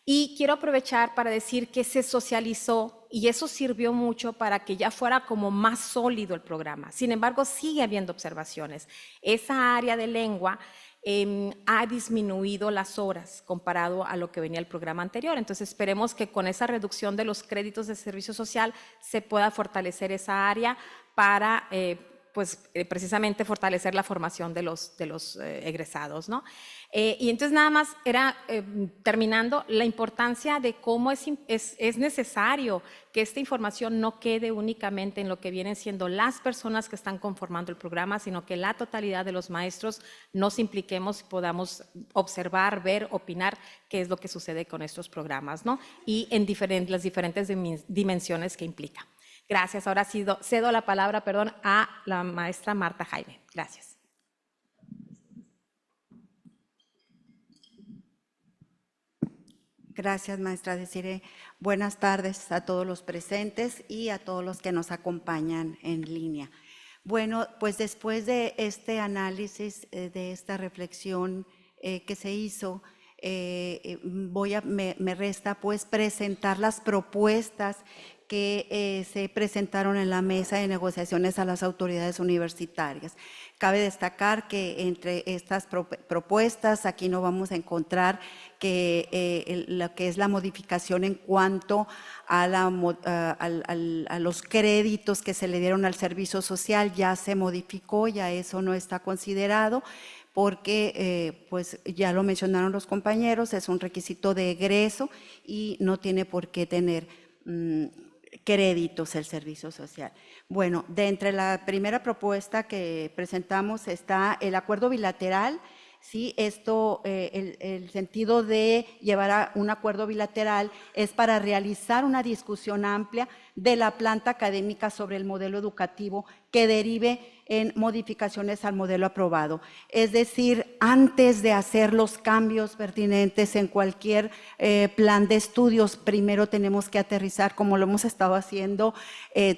Y quiero aprovechar para decir que se socializó y eso sirvió mucho para que ya fuera como más sólido el programa. Sin embargo, sigue habiendo observaciones. Esa área de lengua ha disminuido las horas comparado a lo que venía el programa anterior. Entonces esperemos que con esa reducción de los créditos de servicio social se pueda fortalecer esa área para precisamente fortalecer la formación de los egresados, ¿no? Y entonces nada más era, terminando, la importancia de cómo es necesario que esta información no quede únicamente en lo que vienen siendo las personas que están conformando el programa, sino que la totalidad de los maestros nos impliquemos y podamos observar, ver, opinar qué es lo que sucede con estos programas, ¿no? Y en las diferentes dimensiones que implica. Gracias. Ahora cedo la palabra, a la maestra Marta Jaime. Gracias. Gracias, maestra Desiree. Buenas tardes a todos los presentes y a todos los que nos acompañan en línea. Bueno, pues después de este análisis, de esta reflexión que se hizo, me resta pues presentar las propuestas que se presentaron en la mesa de negociaciones a las autoridades universitarias. Cabe destacar que entre estas propuestas aquí no vamos a encontrar que lo que es la modificación en cuanto a los créditos que se le dieron al servicio social, ya se modificó, ya eso no está considerado, porque pues ya lo mencionaron los compañeros, es un requisito de egreso y no tiene por qué tener créditos el servicio social. Bueno, de entre la primera propuesta que presentamos está el acuerdo bilateral. Sí, esto, el sentido de llevar a un acuerdo bilateral es para realizar una discusión amplia de la planta académica sobre el modelo educativo que derive en modificaciones al modelo aprobado. Es decir, antes de hacer los cambios pertinentes en cualquier plan de estudios, primero tenemos que aterrizar, como lo hemos estado haciendo,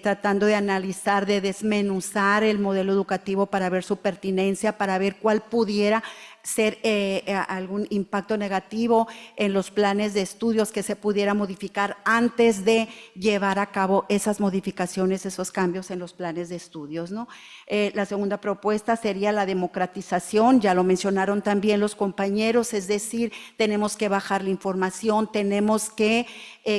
tratando de analizar, de desmenuzar el modelo educativo para ver su pertinencia, para ver cuál pudiera ser algún impacto negativo en los planes de estudios que se pudiera modificar antes de llevar a cabo esas modificaciones, esos cambios en los planes de estudios, ¿no? La segunda propuesta sería la democratización, ya lo mencionaron también los compañeros, es decir, tenemos que bajar la información, tenemos que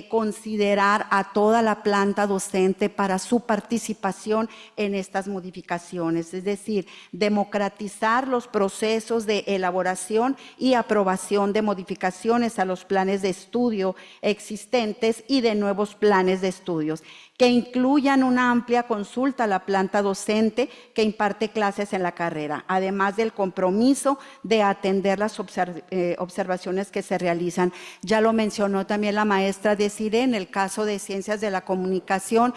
considerar a toda la planta docente para su participación en estas modificaciones, es decir, democratizar los procesos de elaboración y aprobación de modificaciones a los planes de estudio existentes y de nuevos planes de estudios, que incluyan una amplia consulta a la planta docente que imparte clases en la carrera, además del compromiso de atender las observaciones que se realizan. Ya lo mencionó también la maestra Desiree, en el caso de Ciencias de la Comunicación,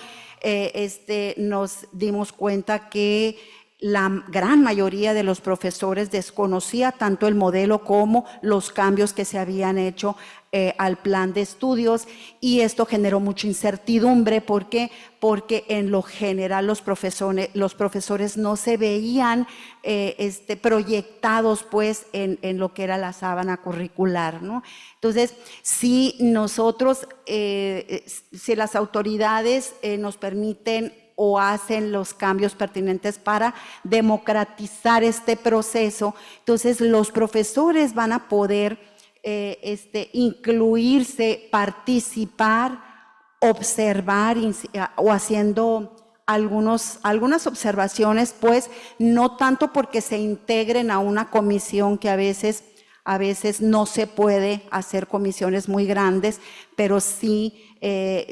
nos dimos cuenta que la gran mayoría de los profesores desconocía tanto el modelo como los cambios que se habían hecho al plan de estudios, y esto generó mucha incertidumbre. ¿Por qué? Porque en lo general los profesores no se veían proyectados pues en lo que era la sábana curricular, ¿no? Entonces, si nosotros, si las autoridades nos permiten o hacen los cambios pertinentes para democratizar este proceso, entonces los profesores van a poder incluirse, participar, observar o haciendo algunas observaciones, pues no tanto porque se integren a una comisión, que a veces no se puede hacer comisiones muy grandes, pero sí,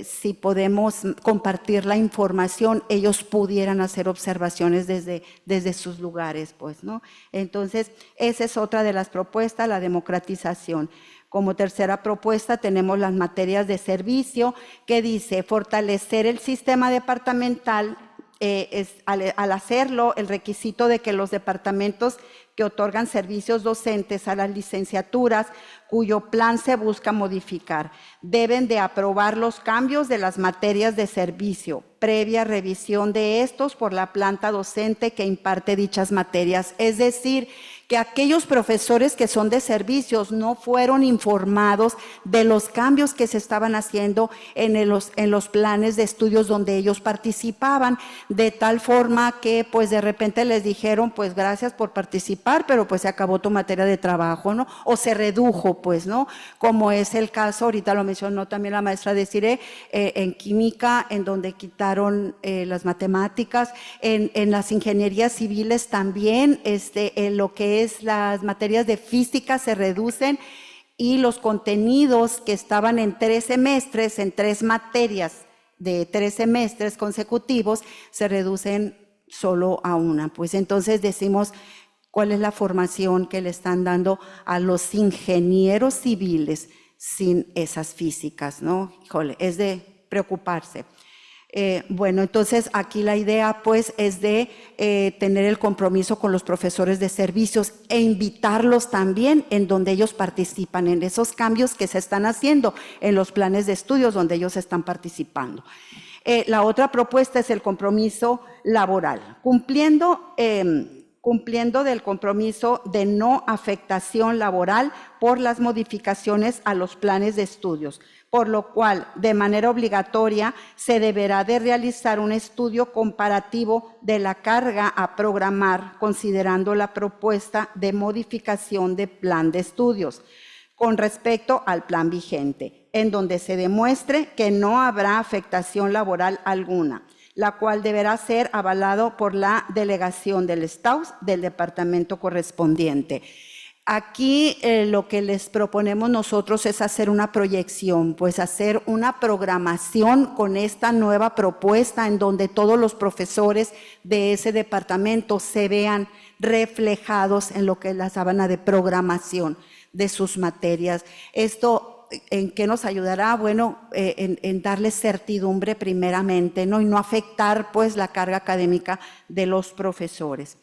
si podemos compartir la información, ellos pudieran hacer observaciones desde sus lugares, pues, ¿no? Entonces, esa es otra de las propuestas, la democratización. Como tercera propuesta tenemos las materias de servicio, que dice fortalecer el sistema departamental. Al hacerlo, el requisito de que los departamentos que otorgan servicios docentes a las licenciaturas, cuyo plan se busca modificar, deben de aprobar los cambios de las materias de servicio, previa revisión de estos por la planta docente que imparte dichas materias. Es decir, que aquellos profesores que son de servicios no fueron informados de los cambios que se estaban haciendo en los planes de estudios donde ellos participaban, de tal forma que pues de repente les dijeron pues gracias por participar, pero pues se acabó tu materia de trabajo, ¿no? O se redujo, pues, ¿no? Como es el caso, ahorita lo mencionó también la maestra Desiree, en química, en donde quitaron las matemáticas, en las ingenierías civiles también, en lo que es las materias de física se reducen y los contenidos que estaban en 3 semestres, en 3 materias de 3 semestres consecutivos, se reducen solo a 1. Pues entonces decimos, ¿cuál es la formación que le están dando a los ingenieros civiles sin esas físicas, no? Híjole, es de preocuparse. Bueno, entonces aquí la idea pues es de tener el compromiso con los profesores de servicios e invitarlos también en donde ellos participan, en esos cambios que se están haciendo en los planes de estudios donde ellos están participando. La otra propuesta es el compromiso laboral, cumpliendo del compromiso de no afectación laboral por las modificaciones a los planes de estudios, por lo cual, de manera obligatoria, se deberá de realizar un estudio comparativo de la carga a programar, considerando la propuesta de modificación de plan de estudios con respecto al plan vigente, en donde se demuestre que no habrá afectación laboral alguna, la cual deberá ser avalado por la delegación del STAUS del departamento correspondiente. Aquí lo que les proponemos nosotros es hacer una proyección, pues hacer una programación con esta nueva propuesta en donde todos los profesores de ese departamento se vean reflejados en lo que es la sábana de programación de sus materias. Esto, ¿en qué nos ayudará? Bueno, en darles certidumbre primeramente, ¿no? Y no afectar pues la carga académica de los profesores.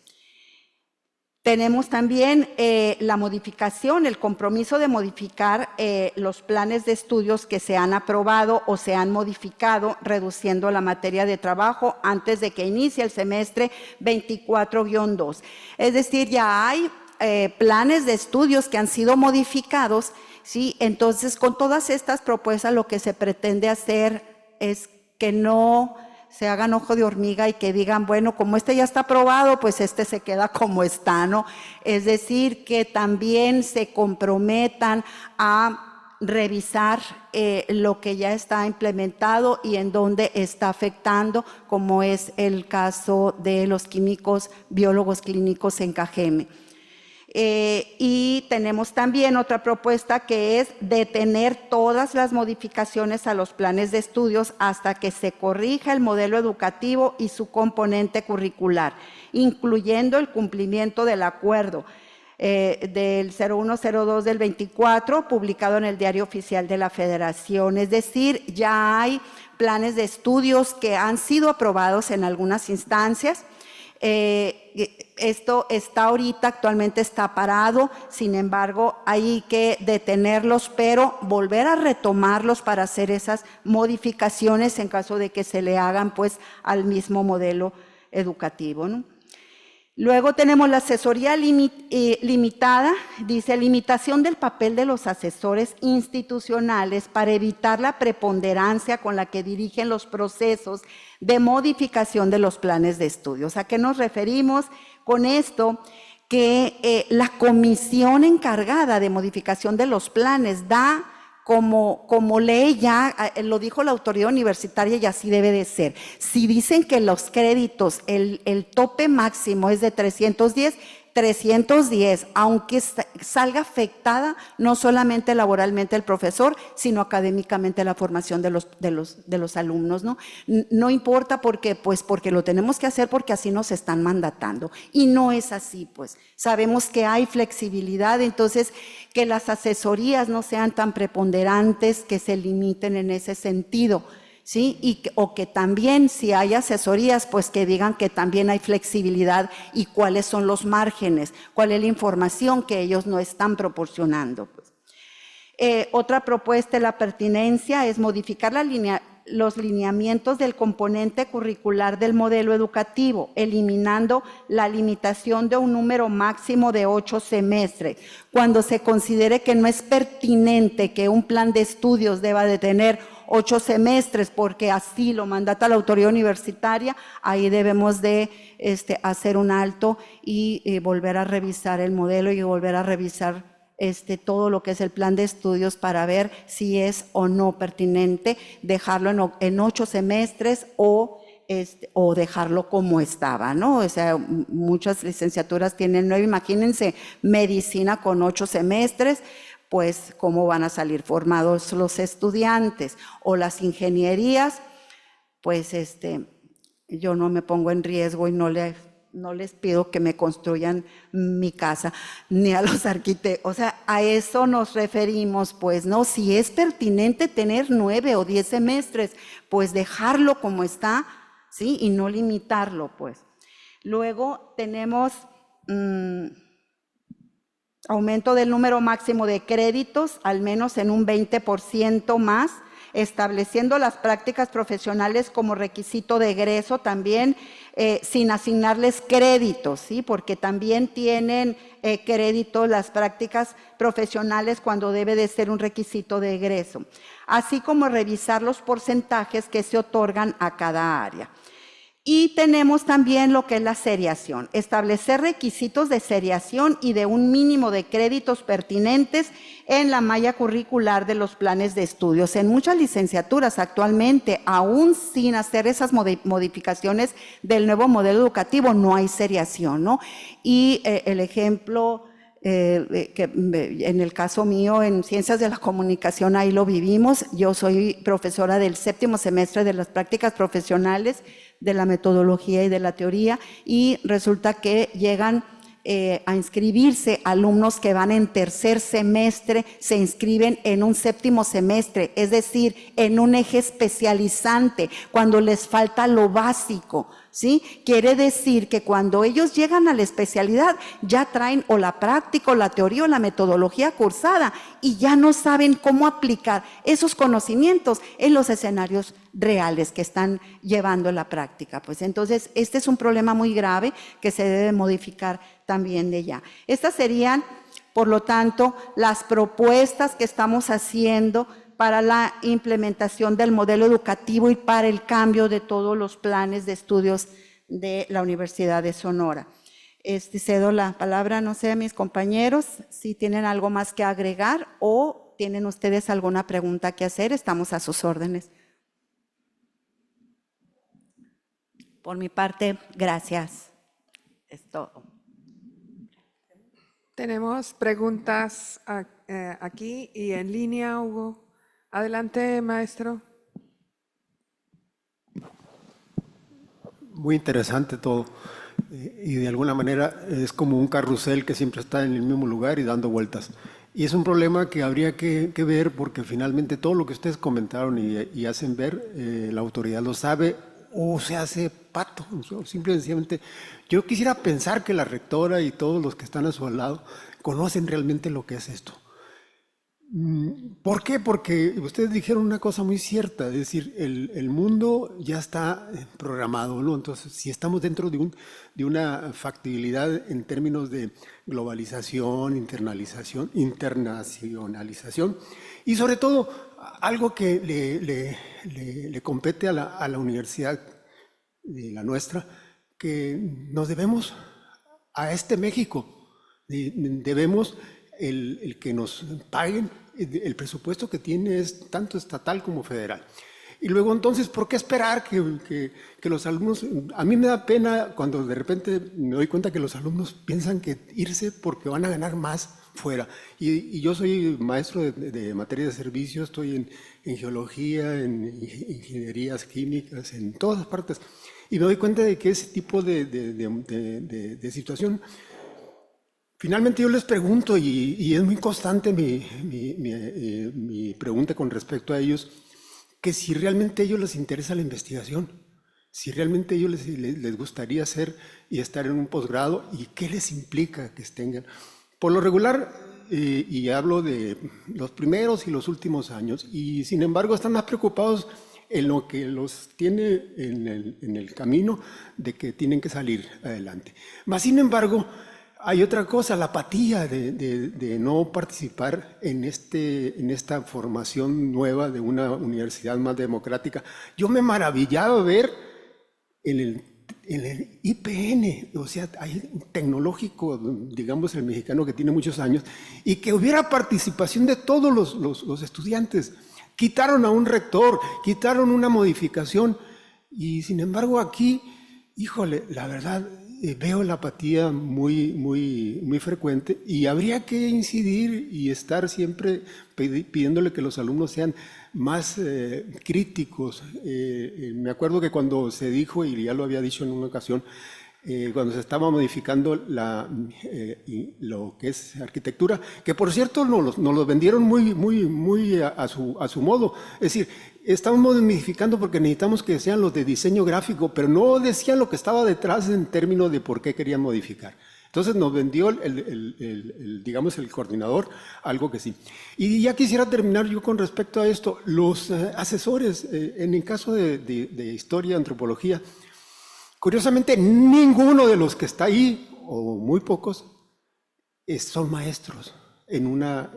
Tenemos también la modificación, el compromiso de modificar los planes de estudios que se han aprobado o se han modificado, reduciendo la materia de trabajo antes de que inicie el semestre 24-2. Es decir, ya hay planes de estudios que han sido modificados, ¿sí? Entonces, con todas estas propuestas lo que se pretende hacer es que no se hagan ojo de hormiga y que digan, bueno, como este ya está aprobado, pues este se queda como está, ¿no? Es decir, que también se comprometan a revisar lo que ya está implementado y en dónde está afectando, como es el caso de los químicos biólogos clínicos en CAGEME. Y tenemos también otra propuesta que es detener todas las modificaciones a los planes de estudios hasta que se corrija el modelo educativo y su componente curricular, incluyendo el cumplimiento del acuerdo del 0102 del 24, publicado en el Diario Oficial de la Federación. Es decir, ya hay planes de estudios que han sido aprobados en algunas instancias. Esto está ahorita, actualmente está parado, sin embargo hay que detenerlos, pero volver a retomarlos para hacer esas modificaciones en caso de que se le hagan pues al mismo modelo educativo, ¿no? Luego tenemos la asesoría limitada, dice limitación del papel de los asesores institucionales para evitar la preponderancia con la que dirigen los procesos de modificación de los planes de estudios. ¿A qué nos referimos con esto? Que la comisión encargada de modificación de los planes da como ley ya, lo dijo la autoridad universitaria y así debe de ser. Si dicen que los créditos, el tope máximo es de 310, aunque salga afectada no solamente laboralmente el profesor, sino académicamente la formación de los alumnos, ¿no? No importa porque lo tenemos que hacer porque así nos están mandatando. Y no es así, pues. Sabemos que hay flexibilidad, entonces que las asesorías no sean tan preponderantes, que se limiten en ese sentido, ¿sí? O que también si hay asesorías, pues que digan que también hay flexibilidad y cuáles son los márgenes, cuál es la información que ellos no están proporcionando. Pues. Otra propuesta de la pertinencia es modificar los lineamientos del componente curricular del modelo educativo, eliminando la limitación de un número máximo de 8 semestres. Cuando se considere que no es pertinente que un plan de estudios deba de tener 8 semestres, porque así lo mandata la autoridad universitaria, ahí debemos de hacer un alto y volver a revisar el modelo y volver a revisar todo lo que es el plan de estudios para ver si es o no pertinente dejarlo en 8 semestres o dejarlo como estaba, ¿no? O sea, muchas licenciaturas tienen 9, imagínense, medicina con 8 semestres, pues cómo van a salir formados los estudiantes, o las ingenierías, pues yo no me pongo en riesgo y no les pido que me construyan mi casa, ni a los arquitectos. O sea, a eso nos referimos, pues, ¿no? Si es pertinente tener 9 o 10 semestres, pues dejarlo como está, ¿sí? Y no limitarlo, pues. Luego tenemos aumento del número máximo de créditos, al menos en un 20% más, estableciendo las prácticas profesionales como requisito de egreso también, sin asignarles créditos, ¿sí? Porque también tienen crédito las prácticas profesionales cuando debe de ser un requisito de egreso, así como revisar los porcentajes que se otorgan a cada área. Y tenemos también lo que es la seriación, establecer requisitos de seriación y de un mínimo de créditos pertinentes en la malla curricular de los planes de estudios. En muchas licenciaturas actualmente, aún sin hacer esas modificaciones del nuevo modelo educativo, no hay seriación, ¿no? Y el ejemplo que en el caso mío en Ciencias de la Comunicación, ahí lo vivimos. Yo soy profesora del 7º semestre de las prácticas profesionales, de la metodología y de la teoría, y resulta que llegan a inscribirse alumnos que van en 3er semestre, se inscriben en un 7º semestre, es decir, en un eje especializante, cuando les falta lo básico, ¿sí? Quiere decir que cuando ellos llegan a la especialidad ya traen o la práctica o la teoría o la metodología cursada y ya no saben cómo aplicar esos conocimientos en los escenarios reales que están llevando la práctica. Pues entonces este es un problema muy grave que se debe modificar también de ya. Estas serían, por lo tanto, las propuestas que estamos haciendo para la implementación del modelo educativo y para el cambio de todos los planes de estudios de la Universidad de Sonora. Cedo la palabra, no sé, a mis compañeros, si tienen algo más que agregar o tienen ustedes alguna pregunta que hacer, estamos a sus órdenes. Por mi parte, gracias. Es todo. Tenemos preguntas aquí y en línea, Hugo. Adelante, maestro. Muy interesante todo. Y de alguna manera es como un carrusel que siempre está en el mismo lugar y dando vueltas. Y es un problema que habría que ver porque finalmente todo lo que ustedes comentaron y hacen ver, la autoridad lo sabe o se hace pato. Simplemente, yo quisiera pensar que la rectora y todos los que están a su lado conocen realmente lo que es esto. ¿Por qué? Porque ustedes dijeron una cosa muy cierta, es decir, el mundo ya está programado, ¿no? Entonces, si estamos dentro de una factibilidad en términos de globalización, internacionalización, y sobre todo, algo que le compete a la universidad, la nuestra, que nos debemos a este México, debemos el que nos paguen. El presupuesto que tiene es tanto estatal como federal. Y luego entonces, ¿por qué esperar que los alumnos? A mí me da pena cuando de repente me doy cuenta que los alumnos piensan que irse porque van a ganar más fuera. Y yo soy maestro de materia de servicios, estoy en geología, en ingenierías químicas, en todas partes. Y me doy cuenta de que ese tipo de situación. Finalmente yo les pregunto, y es muy constante mi pregunta con respecto a ellos, que si realmente a ellos les interesa la investigación, si realmente a ellos les gustaría hacer y estar en un posgrado, y qué les implica que estén. Por lo regular, y hablo de los primeros y los últimos años, y sin embargo están más preocupados en lo que los tiene en el camino de que tienen que salir adelante. Mas, sin embargo, hay otra cosa, la apatía de no participar en esta formación nueva de una universidad más democrática. Yo me maravillaba ver en el IPN, o sea, hay un tecnológico, digamos, el mexicano que tiene muchos años, y que hubiera participación de todos los estudiantes. Quitaron a un rector, quitaron una modificación, y sin embargo aquí, híjole, la verdad, veo la apatía muy frecuente, y habría que incidir y estar siempre pidiéndole que los alumnos sean más críticos. Me acuerdo que cuando se dijo, y ya lo había dicho en una ocasión, cuando se estaba modificando lo que es arquitectura, que por cierto nos lo vendieron muy a su modo. Es decir, estamos modificando porque necesitamos que sean los de diseño gráfico, pero no decían lo que estaba detrás en términos de por qué querían modificar. Entonces nos vendió digamos, el coordinador algo que sí. Y ya quisiera terminar yo con respecto a esto. Los asesores, en el caso de historia, antropología, curiosamente ninguno de los que está ahí, o muy pocos, son maestros en una,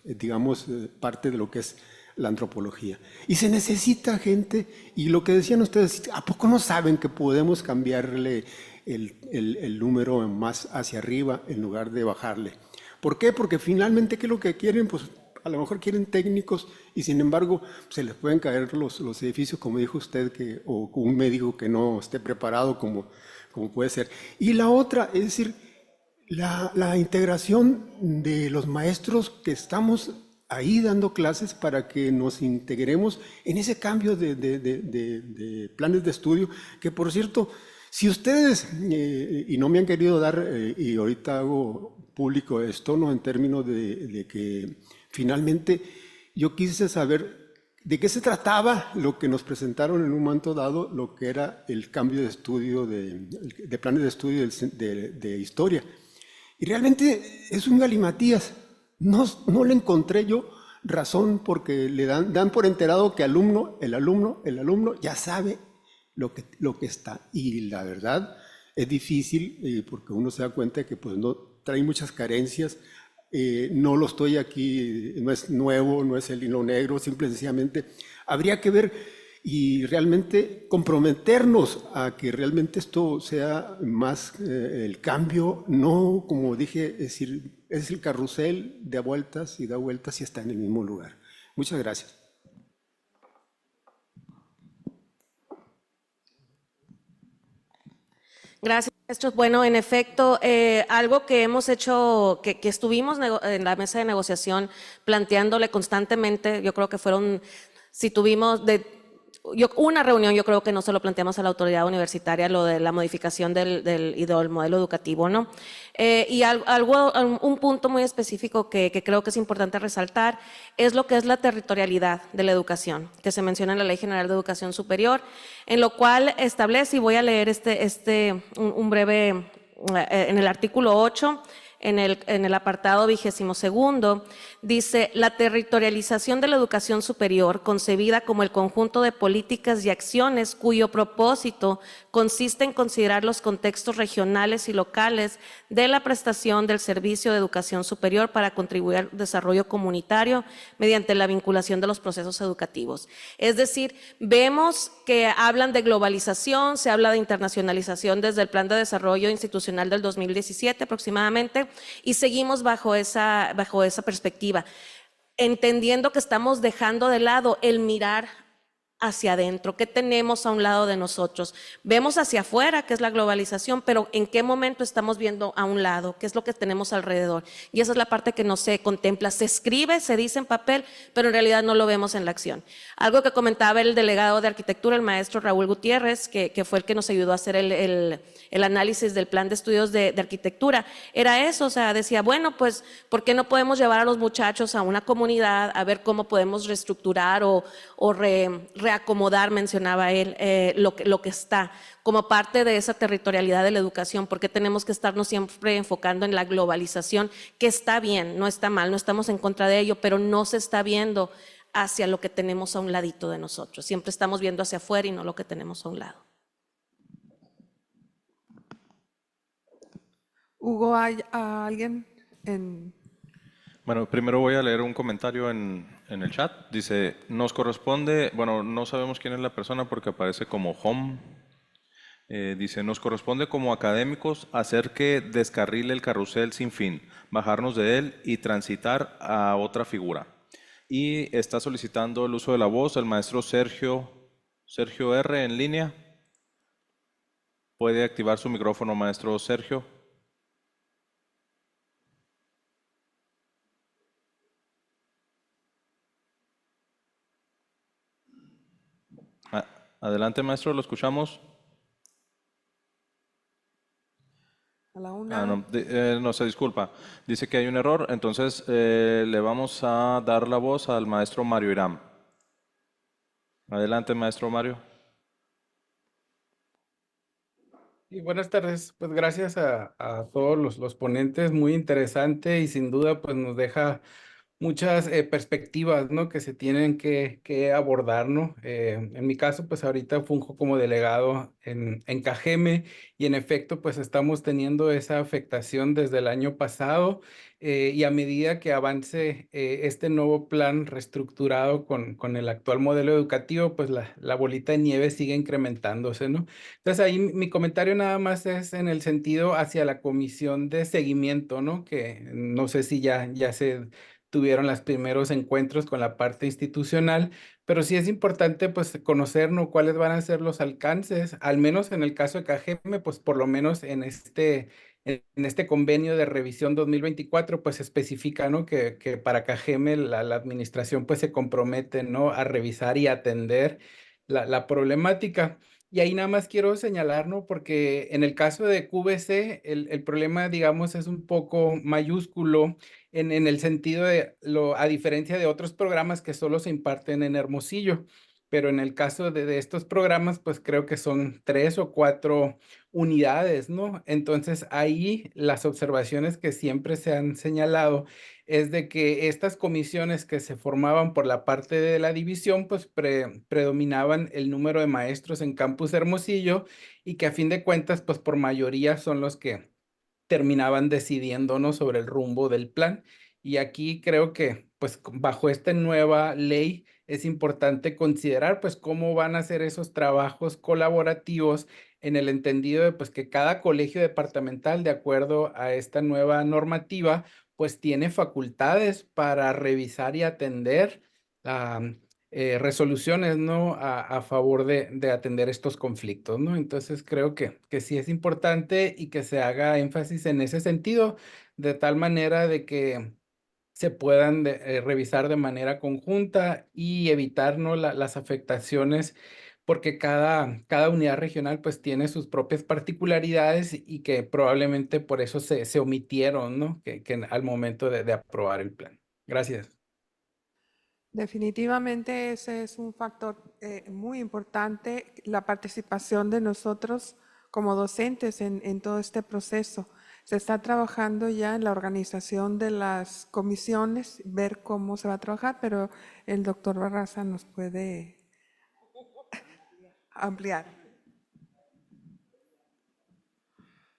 digamos, parte de lo que es la antropología. Y se necesita gente, y lo que decían ustedes, ¿a poco no saben que podemos cambiarle el número más hacia arriba en lugar de bajarle? ¿Por qué? Porque finalmente, ¿qué es lo que quieren? Pues a lo mejor quieren técnicos y sin embargo se les pueden caer los edificios, como dijo usted, o un médico que no esté preparado como puede ser. Y la otra, es decir, la integración de los maestros que estamos ahí dando clases para que nos integremos en ese cambio de planes de estudio, que por cierto, si ustedes, y no me han querido dar, y ahorita hago público esto, ¿no?, en términos de que finalmente yo quise saber de qué se trataba lo que nos presentaron en un momento dado, lo que era el cambio de estudio, de planes de estudio de historia. Y realmente es un galimatías. No le encontré yo razón, porque le dan por enterado que el alumno ya sabe lo que está. Y la verdad es difícil, porque uno se da cuenta que pues no trae muchas carencias. No lo estoy aquí, no es nuevo, no es el hilo negro, simple y sencillamente habría que ver y realmente comprometernos a que realmente esto sea más el cambio, no, como dije, es decir, es el carrusel, da vueltas y está en el mismo lugar. Muchas gracias. Gracias, maestros. Bueno, en efecto, algo que hemos hecho, que estuvimos en la mesa de negociación planteándole constantemente, yo creo que fueron, si tuvimos una reunión, yo creo que no se lo planteamos a la autoridad universitaria, lo de la modificación del modelo educativo, ¿no? Y un punto muy específico que creo que es importante resaltar es lo que es la territorialidad de la educación, que se menciona en la Ley General de Educación Superior, en lo cual establece, y voy a leer un breve, en el artículo 8, en el apartado 22º, dice: la territorialización de la educación superior, concebida como el conjunto de políticas y acciones cuyo propósito consiste en considerar los contextos regionales y locales de la prestación del servicio de educación superior para contribuir al desarrollo comunitario mediante la vinculación de los procesos educativos. Es decir, vemos que hablan de globalización, se habla de internacionalización desde el Plan de Desarrollo Institucional del 2017 aproximadamente, y seguimos bajo esa perspectiva, entendiendo que estamos dejando de lado el mirar hacia adentro, qué tenemos a un lado de nosotros. Vemos hacia afuera, que es la globalización, pero ¿en qué momento estamos viendo a un lado? ¿Qué es lo que tenemos alrededor? Y esa es la parte que no se contempla. Se escribe, se dice en papel, pero en realidad no lo vemos en la acción. Algo que comentaba el delegado de arquitectura, el maestro Raúl Gutiérrez, que fue el que nos ayudó a hacer el análisis del plan de estudios de arquitectura, era eso, o sea, decía, bueno, pues, ¿por qué no podemos llevar a los muchachos a una comunidad a ver cómo podemos reestructurar o reacomodar, mencionaba él, lo que está como parte de esa territorialidad de la educación? Porque tenemos que estarnos siempre enfocando en la globalización, que está bien, no está mal, no estamos en contra de ello, pero no se está viendo hacia lo que tenemos a un ladito de nosotros. Siempre estamos viendo hacia afuera y no lo que tenemos a un lado. Hugo, ¿hay alguien en...? Bueno, primero voy a leer un comentario en el chat. Dice, nos corresponde, bueno, no sabemos quién es la persona porque aparece como home. Dice, nos corresponde como académicos hacer que descarrile el carrusel sin fin, bajarnos de él y transitar a otra figura. Y está solicitando el uso de la voz el maestro Sergio R. en línea. ¿Puede activar su micrófono, maestro Sergio? Adelante, maestro, lo escuchamos. A la una. No, se disculpa. Dice que hay un error, entonces le vamos a dar la voz al maestro Mario Irán. Adelante, maestro Mario. Y buenas tardes, pues gracias a todos los ponentes, muy interesante y sin duda pues nos deja muchas perspectivas, ¿no? Que se tienen que abordar, ¿no? En mi caso, pues ahorita funjo como delegado en Cajeme y en efecto, pues estamos teniendo esa afectación desde el año pasado y a medida que avance este nuevo plan reestructurado con el actual modelo educativo, pues la bolita de nieve sigue incrementándose, ¿no? Entonces ahí mi comentario nada más es en el sentido hacia la comisión de seguimiento, ¿no? Que no sé si ya se tuvieron los primeros encuentros con la parte institucional, pero sí es importante pues conocer, ¿no? Cuáles van a ser los alcances, al menos en el caso de Cajeme, pues por lo menos en este convenio de revisión 2024, pues especifica, ¿no? Que para Cajeme la administración pues se compromete, ¿no? A revisar y atender la problemática. Y ahí nada más quiero señalar, ¿no? Porque en el caso de QVC, el problema, digamos, es un poco mayúsculo en el sentido de, a diferencia de otros programas que solo se imparten en Hermosillo, pero en el caso de estos programas, pues creo que son 3 o 4 unidades, ¿no? Entonces ahí las observaciones que siempre se han señalado es de que estas comisiones que se formaban por la parte de la división, pues predominaban el número de maestros en Campus Hermosillo y que a fin de cuentas, pues por mayoría son los que terminaban decidiéndonos sobre el rumbo del plan. Y aquí creo que, pues bajo esta nueva ley, es importante considerar, pues, cómo van a ser esos trabajos colaborativos en el entendido de, pues, que cada colegio departamental, de acuerdo a esta nueva normativa, pues, tiene facultades para revisar y atender resoluciones, ¿no? A favor de atender estos conflictos, ¿no? Entonces creo que sí es importante y que se haga énfasis en ese sentido, de tal manera de que se puedan revisar de manera conjunta y evitar, ¿no? las afectaciones, porque cada unidad regional pues tiene sus propias particularidades y que probablemente por eso se omitieron, ¿no? Que al momento de aprobar el plan. Gracias. Definitivamente ese es un factor muy importante, la participación de nosotros como docentes en todo este proceso. Se está trabajando ya en la organización de las comisiones, ver cómo se va a trabajar, pero el doctor Barraza nos puede ampliar.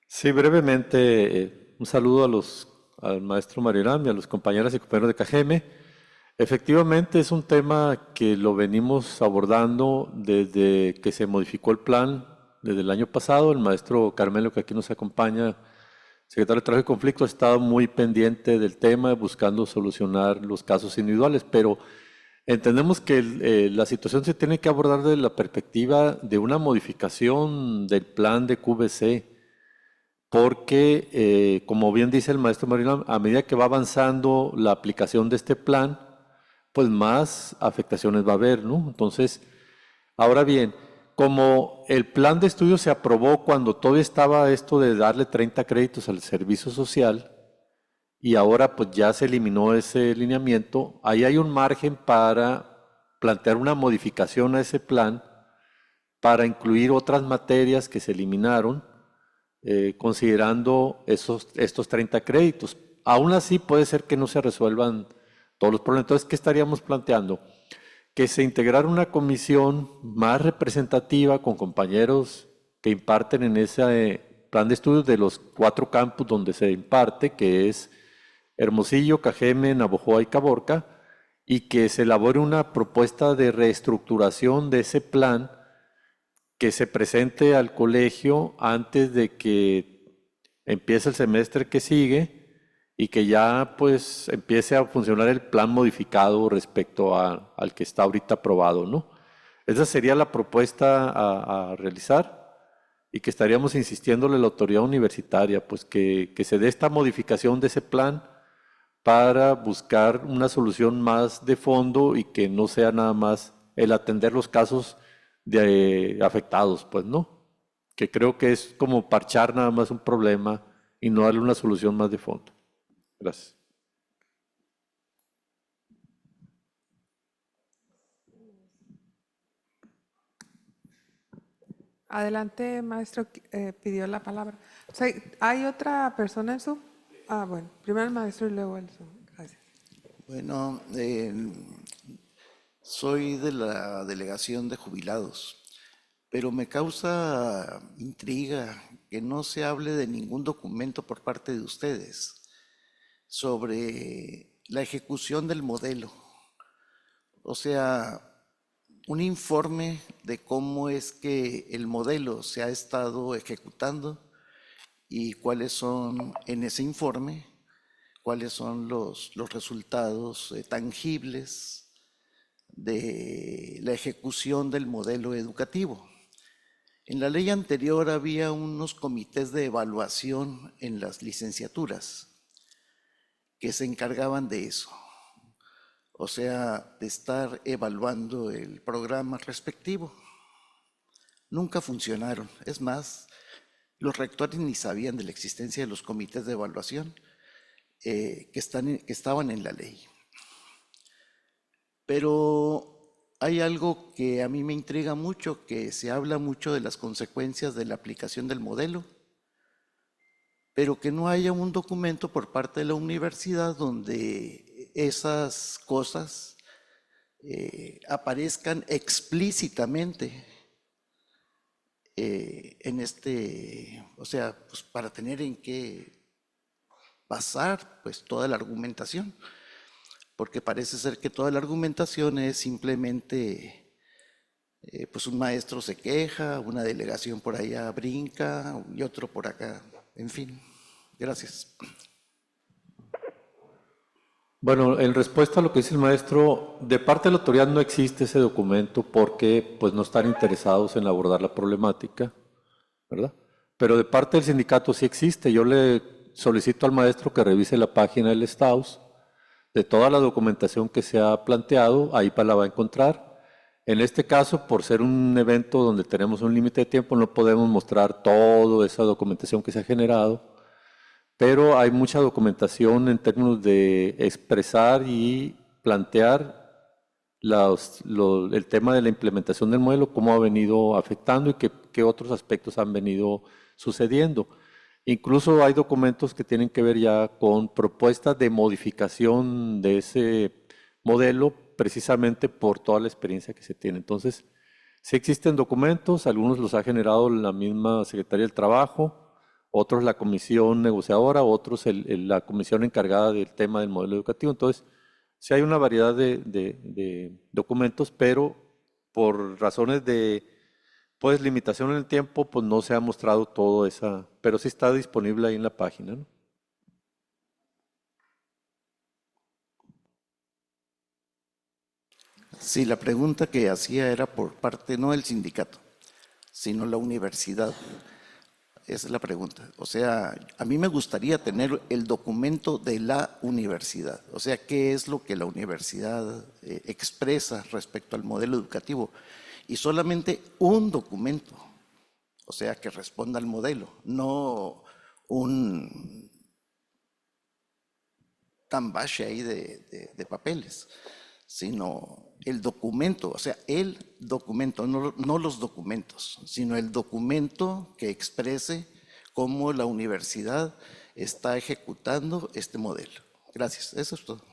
Sí, brevemente, un saludo al maestro Mario Irán y a los compañeras y compañeros de Cajeme. Efectivamente, es un tema que lo venimos abordando desde que se modificó el plan, desde el año pasado. El maestro Carmelo, que aquí nos acompaña, secretario de Trabajo y Conflicto, ha estado muy pendiente del tema, buscando solucionar los casos individuales, pero entendemos que la situación se tiene que abordar desde la perspectiva de una modificación del plan de QVC, porque, como bien dice el maestro Mario, a medida que va avanzando la aplicación de este plan, pues más afectaciones va a haber, ¿no? Entonces, ahora bien, como el plan de estudio se aprobó cuando todavía estaba esto de darle 30 créditos al servicio social y ahora pues ya se eliminó ese lineamiento, ahí hay un margen para plantear una modificación a ese plan para incluir otras materias que se eliminaron, considerando estos 30 créditos. Aún así puede ser que no se resuelvan todos los problemas. Entonces, ¿qué estaríamos planteando? que se integrara una comisión más representativa con compañeros que imparten en ese plan de estudios de los 4 campus donde se imparte, que es Hermosillo, Cajeme, Navojoa y Caborca, y que se elabore una propuesta de reestructuración de ese plan que se presente al colegio antes de que empiece el semestre que sigue y que ya pues empiece a funcionar el plan modificado respecto al que está ahorita aprobado, ¿no? Esa sería la propuesta a realizar y que estaríamos insistiéndole a la autoridad universitaria, pues que se dé esta modificación de ese plan para buscar una solución más de fondo y que no sea nada más el atender los casos de afectados, pues no, que creo que es como parchar nada más un problema y no darle una solución más de fondo. Gracias. Adelante, maestro, pidió la palabra. O sea, ¿hay otra persona en Zoom? Ah, bueno, primero el maestro y luego el Zoom. Gracias. Bueno, soy de la delegación de jubilados, pero me causa intriga que no se hable de ningún documento por parte de ustedes sobre la ejecución del modelo. O sea, un informe de cómo es que el modelo se ha estado ejecutando y cuáles son en ese informe, cuáles son los resultados tangibles de la ejecución del modelo educativo. En la ley anterior había unos comités de evaluación en las licenciaturas que se encargaban de eso, o sea, de estar evaluando el programa respectivo. Nunca funcionaron. Es más, los rectores ni sabían de la existencia de los comités de evaluación que estaban en la ley. Pero hay algo que a mí me intriga mucho, que se habla mucho de las consecuencias de la aplicación del modelo, pero que no haya un documento por parte de la universidad donde esas cosas aparezcan explícitamente o sea, pues para tener en qué basar pues toda la argumentación, porque parece ser que toda la argumentación es simplemente pues un maestro se queja, una delegación por allá brinca y otro por acá, en fin. Gracias. Bueno, en respuesta a lo que dice el maestro, de parte de la autoridad no existe ese documento porque pues no están interesados en abordar la problemática, ¿verdad? Pero de parte del sindicato sí existe. Yo le solicito al maestro que revise la página del STAUS de toda la documentación que se ha planteado, ahí la va a encontrar. En este caso, por ser un evento donde tenemos un límite de tiempo, no podemos mostrar toda esa documentación que se ha generado, pero hay mucha documentación en términos de expresar y plantear el tema de la implementación del modelo, cómo ha venido afectando y qué otros aspectos han venido sucediendo. Incluso hay documentos que tienen que ver ya con propuestas de modificación de ese modelo, precisamente por toda la experiencia que se tiene. Entonces, sí existen documentos, algunos los ha generado la misma Secretaría del Trabajo, otros la comisión negociadora, otros la comisión encargada del tema del modelo educativo. Entonces, sí hay una variedad de documentos, pero por razones de pues limitación en el tiempo, pues no se ha mostrado todo esa, pero sí está disponible ahí en la página, ¿no? Sí, la pregunta que hacía era por parte no del sindicato, sino la universidad. Esa es la pregunta. O sea, a mí me gustaría tener el documento de la universidad. O sea, ¿qué es lo que la universidad expresa respecto al modelo educativo? Y solamente un documento, o sea, que responda al modelo, no un tambache ahí de papeles, sino el documento, o sea, el documento, no los documentos, sino el documento que exprese cómo la universidad está ejecutando este modelo. Gracias, eso es todo.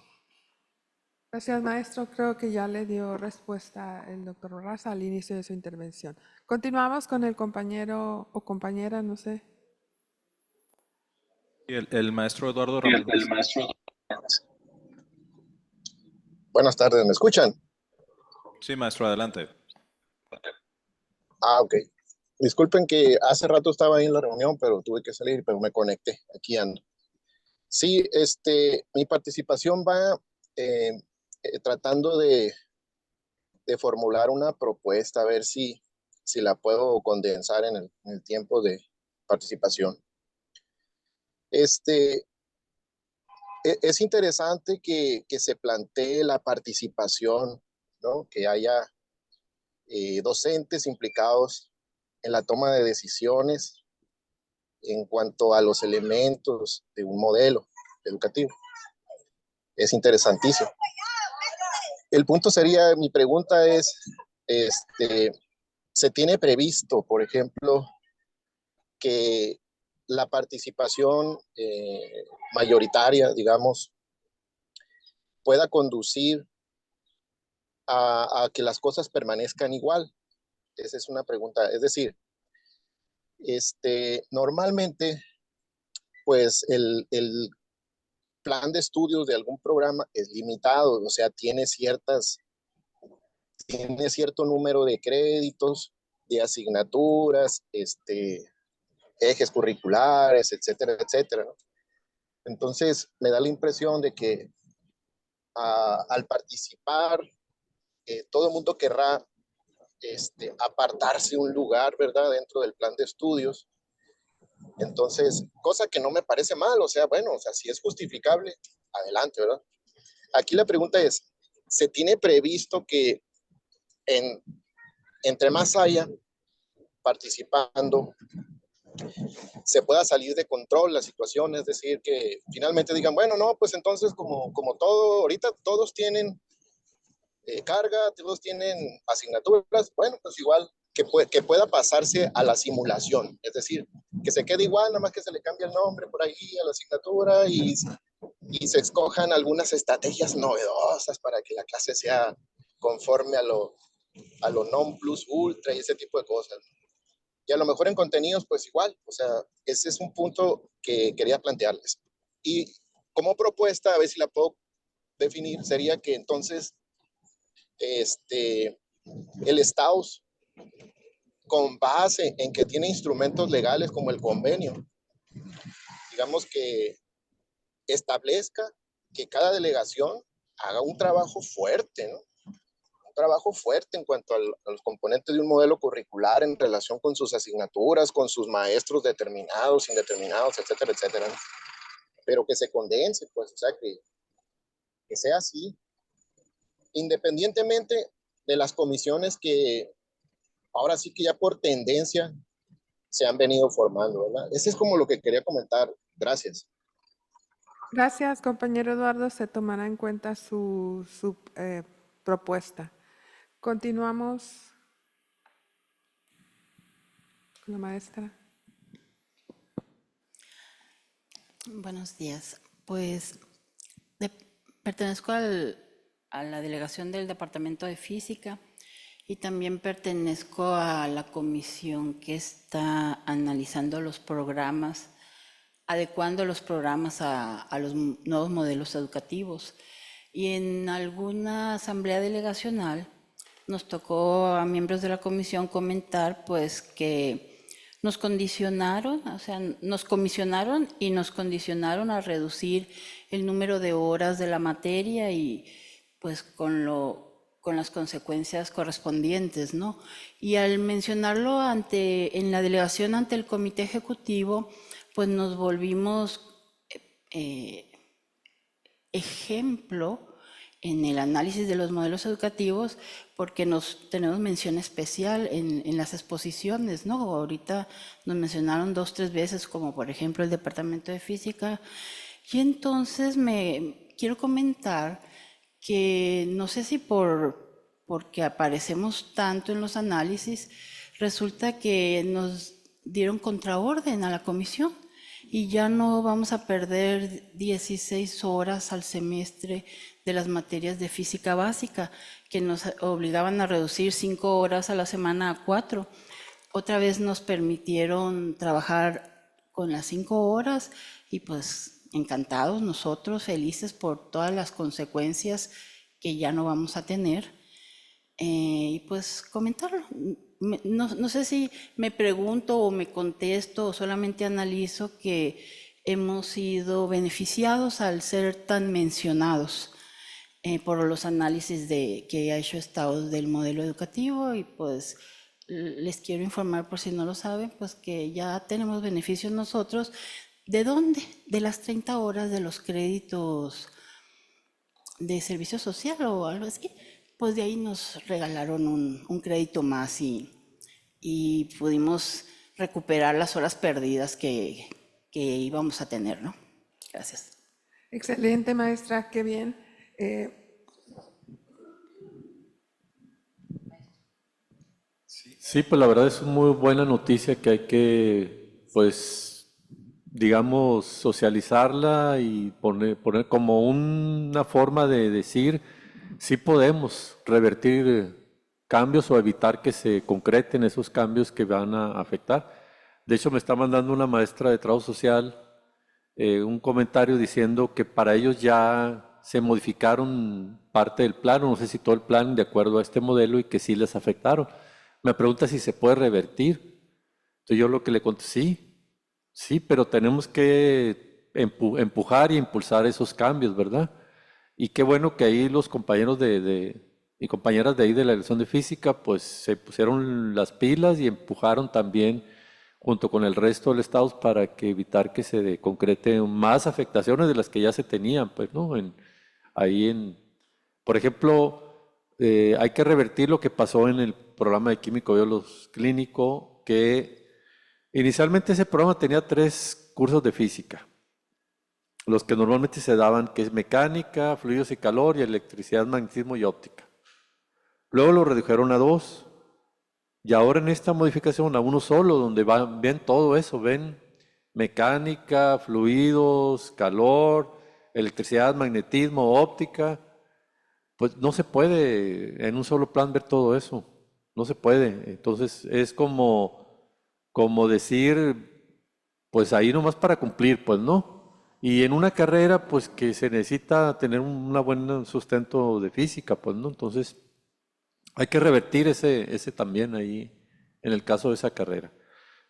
Gracias, maestro. Creo que ya le dio respuesta el doctor Barraza al inicio de su intervención. Continuamos con el compañero o compañera, no sé. Y el maestro Eduardo Ramírez. Buenas tardes, ¿me escuchan? Sí, maestro, adelante. Ok. Disculpen que hace rato estaba ahí en la reunión, pero tuve que salir, pero me conecté. Aquí ando. Sí, mi participación va tratando de formular una propuesta, a ver si la puedo condensar en el tiempo de participación. Es interesante que se plantee la participación, ¿no? Que haya docentes implicados en la toma de decisiones en cuanto a los elementos de un modelo educativo. Es interesantísimo. El punto sería, mi pregunta es, ¿se tiene previsto, por ejemplo, que la participación mayoritaria, digamos, pueda conducir a que las cosas permanezcan igual? Esa es una pregunta. Es decir, normalmente, pues el plan de estudios de algún programa es limitado, o sea, tiene cierto número de créditos, de asignaturas, ejes curriculares, etcétera, etcétera, ¿no? Entonces, me da la impresión de que al participar, todo el mundo querrá apartarse un lugar, ¿verdad?, dentro del plan de estudios. Entonces, cosa que no me parece mal, o sea, bueno, o sea, si es justificable, adelante, ¿verdad? Aquí la pregunta es, ¿se tiene previsto que entre más haya participando, se pueda salir de control la situación? Es decir, que finalmente digan, bueno, no, pues entonces como todo, ahorita todos tienen carga, todos tienen asignaturas, bueno, pues igual que pueda pasarse a la simulación, es decir, que se quede igual, nada más que se le cambie el nombre por ahí a la asignatura y se escojan algunas estrategias novedosas para que la clase sea conforme a lo non plus ultra y ese tipo de cosas. Y a lo mejor en contenidos, pues igual, o sea, ese es un punto que quería plantearles. Y como propuesta, a ver si la puedo definir, sería que entonces el STAUS, con base en que tiene instrumentos legales como el convenio, digamos que establezca que cada delegación haga un trabajo fuerte, ¿no? Un trabajo fuerte en cuanto a los componentes de un modelo curricular en relación con sus asignaturas, con sus maestros determinados, indeterminados, etcétera, etcétera, ¿no? Pero que se condense, pues, o sea, que sea así, independientemente de las comisiones que ahora sí que ya por tendencia se han venido formando, ¿verdad? Ese es como lo que quería comentar. Gracias. Gracias, compañero Eduardo. Se tomará en cuenta su propuesta. Continuamos con la maestra. Buenos días. Pues pertenezco a la delegación del Departamento de Física y también pertenezco a la comisión que está analizando los programas, adecuando los programas a los nuevos modelos educativos. Y en alguna asamblea delegacional nos tocó a miembros de la comisión comentar pues que nos condicionaron, o sea, nos comisionaron y nos condicionaron a reducir el número de horas de la materia y pues con las consecuencias correspondientes, ¿no? Y al mencionarlo en la delegación ante el comité ejecutivo, pues nos volvimos ejemplo en el análisis de los modelos educativos porque tenemos mención especial en las exposiciones, ¿no? Ahorita nos mencionaron 2 o 3 veces, como por ejemplo el Departamento de Física. Y entonces me quiero comentar que no sé si porque aparecemos tanto en los análisis, resulta que nos dieron contraorden a la comisión y ya no vamos a perder 16 horas al semestre de las materias de física básica, que nos obligaban a reducir 5 horas a la semana a 4. Otra vez nos permitieron trabajar con las 5 horas y pues encantados nosotros, felices por todas las consecuencias que ya no vamos a tener. Y pues comentarlo. No sé si me pregunto o me contesto o solamente analizo que hemos sido beneficiados al ser tan mencionados por los análisis que ha hecho Estado del modelo educativo, y pues les quiero informar, por si no lo saben, pues que ya tenemos beneficios nosotros. ¿De dónde? De las 30 horas de los créditos de servicio social o algo así. Pues de ahí nos regalaron un crédito más y pudimos recuperar las horas perdidas que íbamos a tener, ¿no? Gracias. Excelente, maestra, qué bien. Sí, pues la verdad es una muy buena noticia que hay que, pues, digamos, socializarla y poner como una forma de decir, sí podemos revertir cambios o evitar que se concreten esos cambios que van a afectar. De hecho, me está mandando una maestra de trabajo social un comentario diciendo que para ellos ya se modificaron parte del plan, no sé si todo el plan de acuerdo a este modelo, y que sí les afectaron. Me pregunta si se puede revertir. Entonces yo lo que le contesto, sí, pero tenemos que empujar y impulsar esos cambios, ¿verdad? Y qué bueno que ahí los compañeros y compañeras de ahí de la dirección de física pues se pusieron las pilas y empujaron también junto con el resto del estado para que evitar que se concreten más afectaciones de las que ya se tenían, pues, ¿no? Por ejemplo, hay que revertir lo que pasó en el programa de químico biológico clínico, que inicialmente ese programa tenía 3 cursos de física, los que normalmente se daban, que es mecánica, fluidos y calor, y electricidad, magnetismo y óptica. Luego lo redujeron a 2, y ahora en esta modificación a 1 solo, donde ven todo eso, ven mecánica, fluidos, calor, electricidad, magnetismo, óptica. Pues no se puede en un solo plan ver todo eso, no se puede. Entonces es como decir, pues ahí nomás para cumplir, pues no. Y en una carrera, pues que se necesita tener un buen sustento de física, pues no. Entonces hay que revertir ese también ahí en el caso de esa carrera.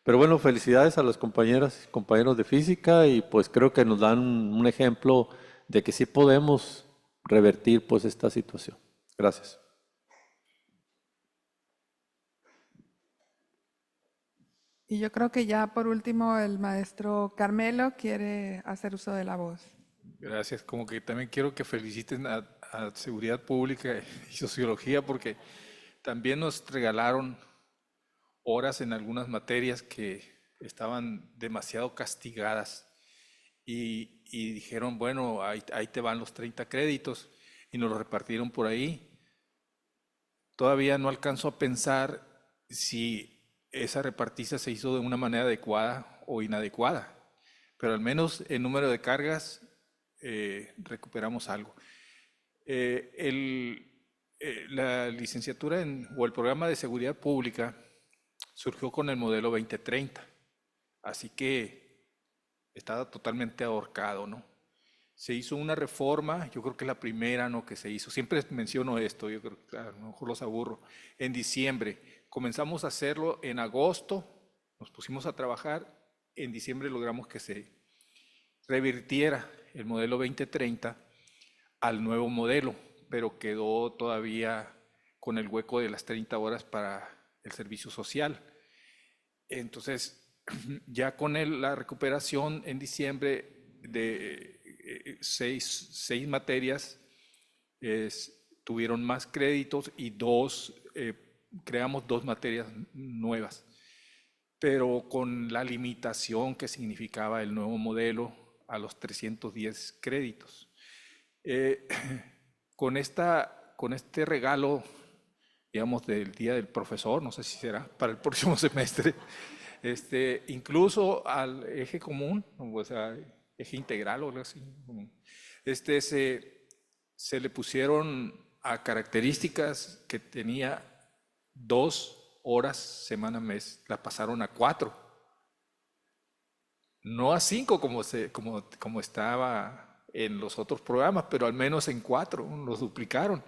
Pero bueno, felicidades a las compañeras y compañeros de física, y pues creo que nos dan un ejemplo de que sí podemos revertir pues esta situación. Gracias. Y yo creo que ya por último el maestro Carmelo quiere hacer uso de la voz. Gracias. Como que también quiero que feliciten a Seguridad Pública y Sociología, porque también nos regalaron horas en algunas materias que estaban demasiado castigadas y dijeron, bueno, ahí te van los 30 créditos, y nos los repartieron por ahí. Todavía no alcanzo a pensar si esa repartiza se hizo de una manera adecuada o inadecuada, pero al menos en número de cargas recuperamos algo. La licenciatura o el programa de seguridad pública surgió con el modelo 2030, así que estaba totalmente ahorcado, ¿no? Se hizo una reforma, yo creo que la primera, ¿no?, que se hizo, siempre menciono esto, yo creo que a lo mejor los aburro, en diciembre. Comenzamos a hacerlo en agosto, nos pusimos a trabajar, en diciembre logramos que se revirtiera el modelo 2030 al nuevo modelo, pero quedó todavía con el hueco de las 30 horas para el servicio social. Entonces, ya con la recuperación en diciembre de seis materias, tuvieron más créditos y creamos 2 materias nuevas, pero con la limitación que significaba el nuevo modelo a los 310 créditos. Con este regalo, digamos, del Día del Profesor, no sé si será para el próximo semestre, Incluso al eje común, o sea, eje integral o algo así, se le pusieron a características que tenía 2 horas semana mes, la pasaron a 4. No a 5 como estaba en los otros programas, pero al menos en 4, los duplicaron.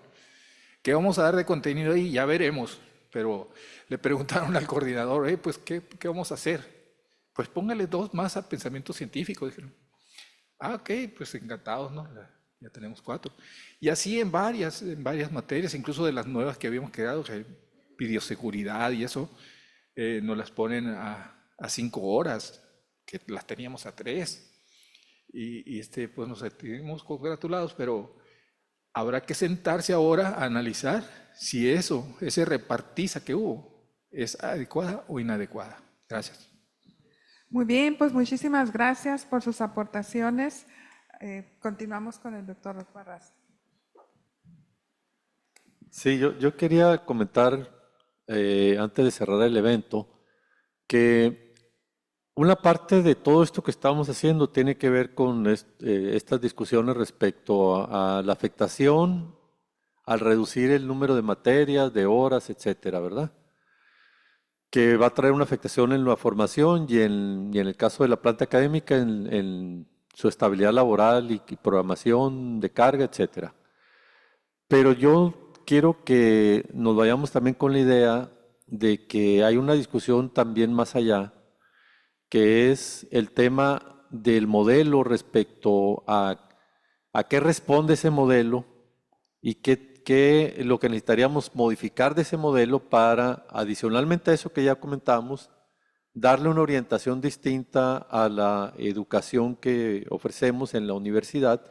¿Qué vamos a dar de contenido ahí? Ya veremos. Pero le preguntaron al coordinador, pues, ¿qué vamos a hacer? Pues póngale 2 más a pensamiento científico, dijeron. Ok, pues encantados, ¿no? Ya tenemos 4. Y así en varias materias, incluso de las nuevas que habíamos creado, que videoseguridad y eso, nos las ponen a 5 horas, que las teníamos a 3. Y pues nos sentimos congratulados, pero habrá que sentarse ahora a analizar si esa repartiza que hubo, es adecuada o inadecuada. Gracias. Muy bien, pues muchísimas gracias por sus aportaciones. Continuamos con el doctor Barraza. Sí, yo quería comentar, antes de cerrar el evento, que una parte de todo esto que estamos haciendo tiene que ver con estas discusiones respecto a la afectación al reducir el número de materias, de horas, etcétera, ¿verdad? Que va a traer una afectación en la formación y en el caso de la planta académica en su estabilidad laboral y programación de carga, etcétera. Pero yo quiero que nos vayamos también con la idea de que hay una discusión también más allá, que es el tema del modelo respecto a qué responde ese modelo y qué lo que necesitaríamos modificar de ese modelo para, adicionalmente a eso que ya comentamos, darle una orientación distinta a la educación que ofrecemos en la universidad,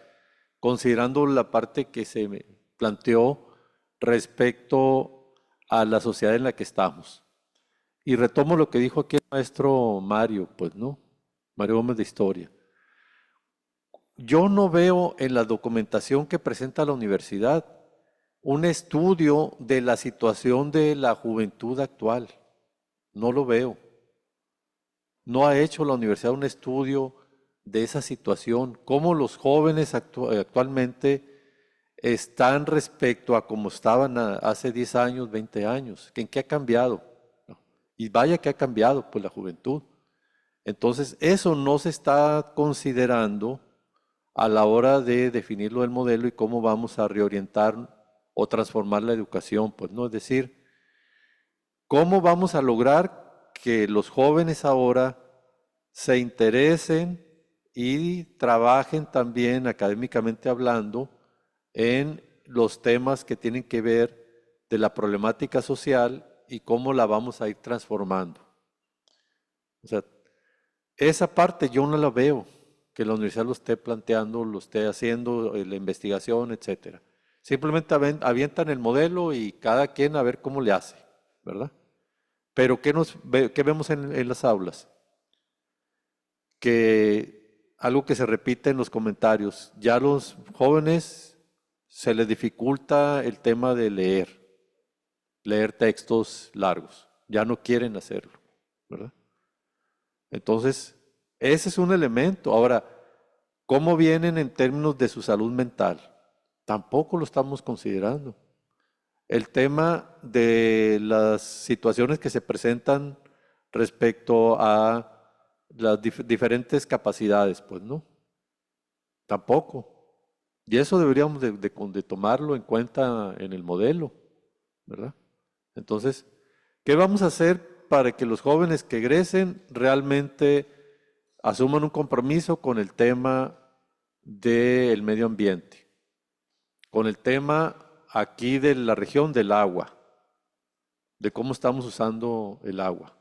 considerando la parte que se planteó respecto a la sociedad en la que estamos. Y retomo lo que dijo aquí el maestro Mario, pues, ¿no? Mario Gómez de Historia. Yo no veo en la documentación que presenta la universidad un estudio de la situación de la juventud actual. No lo veo. No ha hecho la universidad un estudio de esa situación, cómo los jóvenes actualmente están respecto a cómo estaban hace 10 años, 20 años, ¿en qué ha cambiado? Y vaya que ha cambiado, pues, la juventud. Entonces, eso no se está considerando a la hora de definirlo del modelo y cómo vamos a reorientar o transformar la educación, pues, ¿no? Es decir, ¿cómo vamos a lograr que los jóvenes ahora se interesen y trabajen también académicamente hablando en los temas que tienen que ver de la problemática social y cómo la vamos a ir transformando? O sea, esa parte yo no la veo, que la universidad lo esté planteando, lo esté haciendo, la investigación, etcétera. Simplemente avientan el modelo y cada quien a ver cómo le hace, ¿verdad? Pero ¿qué vemos en las aulas? Que algo que se repite en los comentarios, ya a los jóvenes se les dificulta el tema de leer textos largos, ya no quieren hacerlo, ¿verdad? Entonces, ese es un elemento. Ahora, ¿cómo vienen en términos de su salud mental? Tampoco lo estamos considerando. El tema de las situaciones que se presentan respecto a las diferentes capacidades, pues no, tampoco. Y eso deberíamos de tomarlo en cuenta en el modelo, ¿verdad? Entonces, ¿qué vamos a hacer para que los jóvenes que egresen realmente asuman un compromiso con el tema del medio ambiente, con el tema aquí de la región del agua, de cómo estamos usando el agua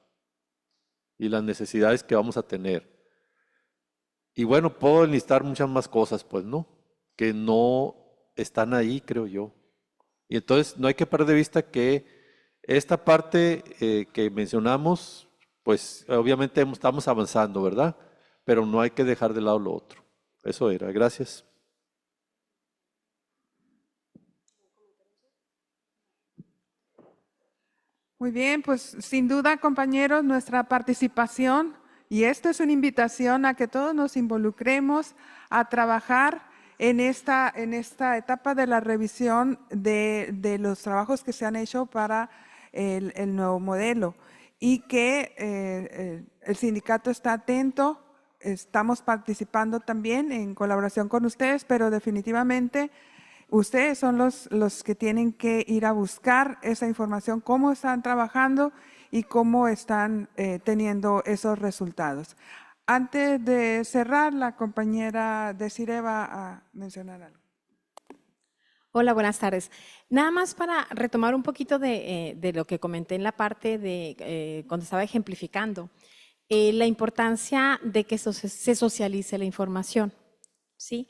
y las necesidades que vamos a tener? Y bueno, puedo enlistar muchas más cosas, pues, ¿no? Que no están ahí, creo yo. Y entonces no hay que perder de vista que esta parte que mencionamos, pues obviamente estamos avanzando, ¿verdad? Pero no hay que dejar de lado lo otro. Eso era. Gracias. Muy bien, pues sin duda, compañeros, nuestra participación, y esto es una invitación a que todos nos involucremos a trabajar en esta etapa de la revisión de los trabajos que se han hecho para el nuevo modelo, y que el sindicato está atento, estamos participando también en colaboración con ustedes, pero definitivamente ustedes son los que tienen que ir a buscar esa información, cómo están trabajando y cómo están teniendo esos resultados. Antes de cerrar, la compañera Desiree va a mencionar algo. Hola, buenas tardes. Nada más para retomar un poquito de lo que comenté en la parte de cuando estaba ejemplificando, la importancia de que se socialice la información, ¿sí?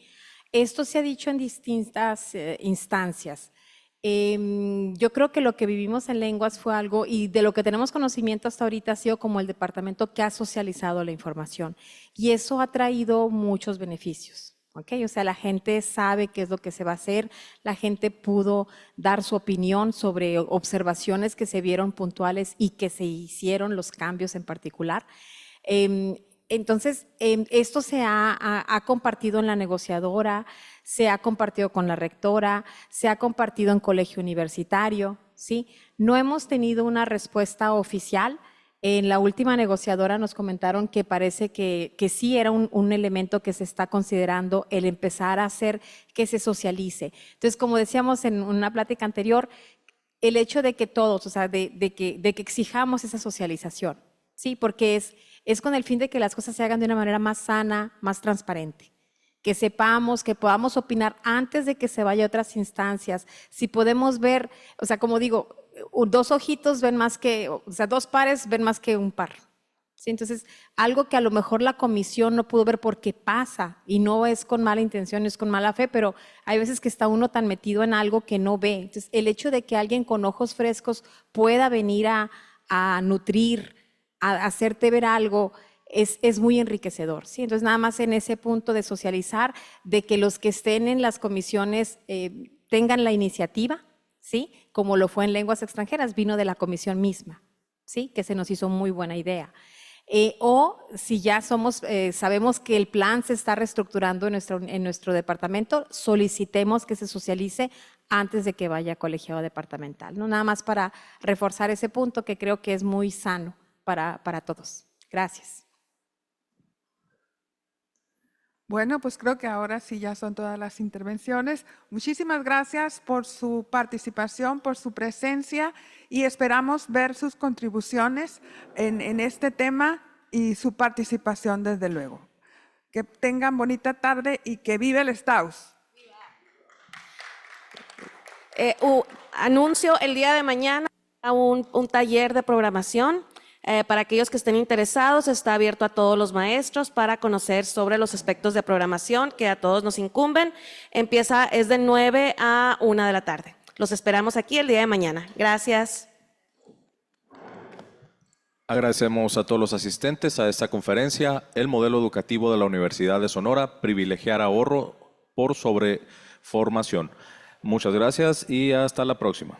Esto se ha dicho en distintas instancias. Yo creo que lo que vivimos en lenguas fue algo, y de lo que tenemos conocimiento hasta ahorita ha sido como el departamento que ha socializado la información, y eso ha traído muchos beneficios. ¿Okay? O sea, la gente sabe qué es lo que se va a hacer, la gente pudo dar su opinión sobre observaciones que se vieron puntuales y que se hicieron los cambios en particular. Entonces, esto se ha compartido en la negociadora, se ha compartido con la rectora, se ha compartido en colegio universitario, ¿sí? No hemos tenido una respuesta oficial. En la última negociadora nos comentaron que parece que sí era un elemento que se está considerando el empezar a hacer que se socialice. Entonces, como decíamos en una plática anterior, el hecho de que todos, o sea, de que exijamos esa socialización, ¿sí? Porque es con el fin de que las cosas se hagan de una manera más sana, más transparente. Que sepamos, que podamos opinar antes de que se vaya a otras instancias. Si podemos ver, o sea, como digo, dos ojitos ven más que, o sea, dos pares ven más que un par. ¿Sí? Entonces, algo que a lo mejor la comisión no pudo ver porque pasa, y no es con mala intención, es con mala fe, pero hay veces que está uno tan metido en algo que no ve. Entonces, el hecho de que alguien con ojos frescos pueda venir a nutrir, a hacerte ver algo, es muy enriquecedor, ¿sí? Entonces, nada más en ese punto de socializar, de que los que estén en las comisiones tengan la iniciativa, ¿sí? Como lo fue en lenguas extranjeras, vino de la comisión misma, ¿sí? Que se nos hizo muy buena idea. O si ya sabemos que el plan se está reestructurando en nuestro departamento, solicitemos que se socialice antes de que vaya a colegiado departamental, ¿no? Nada más para reforzar ese punto que creo que es muy sano para todos. Gracias. Bueno, pues creo que ahora sí ya son todas las intervenciones. Muchísimas gracias por su participación, por su presencia, y esperamos ver sus contribuciones en este tema y su participación desde luego. Que tengan bonita tarde y que vive el Staus. Anuncio el día de mañana un taller de programación. Para aquellos que estén interesados, está abierto a todos los maestros para conocer sobre los aspectos de programación que a todos nos incumben. Es de 9 a 1 de la tarde. Los esperamos aquí el día de mañana. Gracias. Agradecemos a todos los asistentes a esta conferencia, el modelo educativo de la Universidad de Sonora, privilegiar ahorro por sobre formación. Muchas gracias y hasta la próxima.